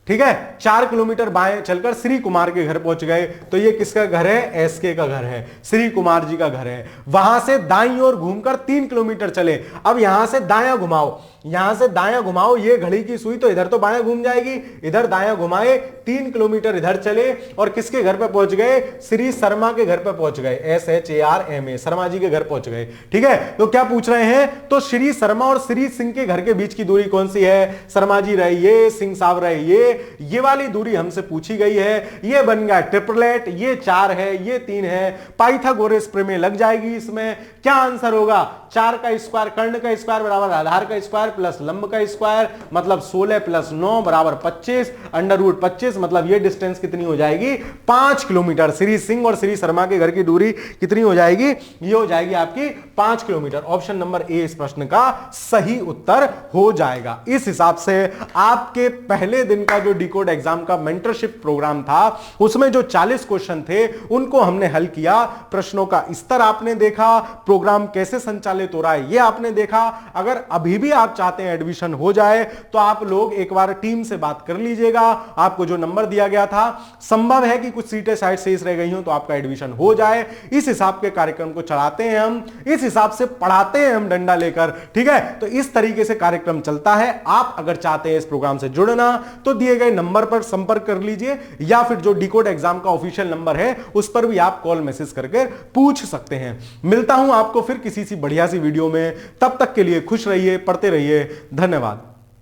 ठीक है, 4 किलोमीटर बाएं चलकर श्री कुमार के घर पहुंच गए। तो ये किसका घर है? एसके का घर है, श्री कुमार जी का घर है। वहां से दाईं ओर घूमकर 3 किलोमीटर चले। अब यहां से दायां घुमाओ, यहां से दायां घुमाओ, ये घड़ी की सुई तो इधर तो बायां घूम जाएगी, इधर दायां घुमाए, 3 किलोमीटर इधर चले और किसके घर पे पहुंच गए? श्री शर्मा के घर पे पहुंच गए। SHARMA, शर्मा जी के घर पहुंच गए। ठीक है, तो क्या पूछ रहे हैं? तो श्री शर्मा और श्री सिंह के घर के बीच की दूरी कौन सी है? शर्मा जी रहे ये, सिंह साहब रहे ये वाली दूरी हमसे पूछी गई है। ये बन गया ट्रिपलेट, ये 4 है, ये 3 है। पाइथागोरस प्रमेय लग जाएगी इसमें। क्या आंसर होगा? 4 का स्क्वायर, कर्ण का स्क्वायर बराबर आधार का स्क्वायर प्लस लंब का स्क्वायर, मतलब 16 प्लस 9 बराबर 25, अंडर रूट 25, मतलब ये डिस्टेंस कितनी हो जाएगी? 5 किलोमीटर। श्री सिंह और श्री शर्मा के घर की दूरी कितनी हो जाएगी? ये हो जाएगी आपकी 5 किलोमीटर। ऑप्शन नंबर ए इस प्रश्न का सही उत्तर हो जाएगा। इस हिसाब से आपके पहले दिन का जो डिकोड एग्जाम का मेंटरशिप प्रोग्राम था, उसमें जो 40 क्वेश्चन थे उनको हमने हल किया। प्रश्नों का स्तर आपने देखा, प्रोग्राम कैसे संचालित हो रहा है ये आपने देखा। अगर अभी भी आप चाहते हैं एडमिशन हो जाए तो आप लोग एक बार टीम से बात कर लीजिएगा। आपको जो नंबर दिया गया था, संभव है कि कुछ सीटें शायद शेष रह गई हो तो आपका एडमिशन हो जाए। इस हिसाब के कार्यक्रम को चलाते हैं हम, इस हिसाब से पढ़ाते हैं हम डंडा लेकर। ठीक है, तो इस तरीके से कार्यक्रम चलता है। आप अगर चाहते हैं इस प्रोग्राम से जुड़ना तो दिए गए नंबर पर संपर्क कर लीजिए, या फिर जो डिकोड एग्जाम का ऑफिशियल नंबर है उस पर भी आप कॉल मैसेज करके पूछ सकते हैं। मिलता हूं आपको फिर किसी सी बढ़िया सी वीडियो में। तब तक के लिए खुश रहिए, पढ़ते रहिए। धन्यवाद।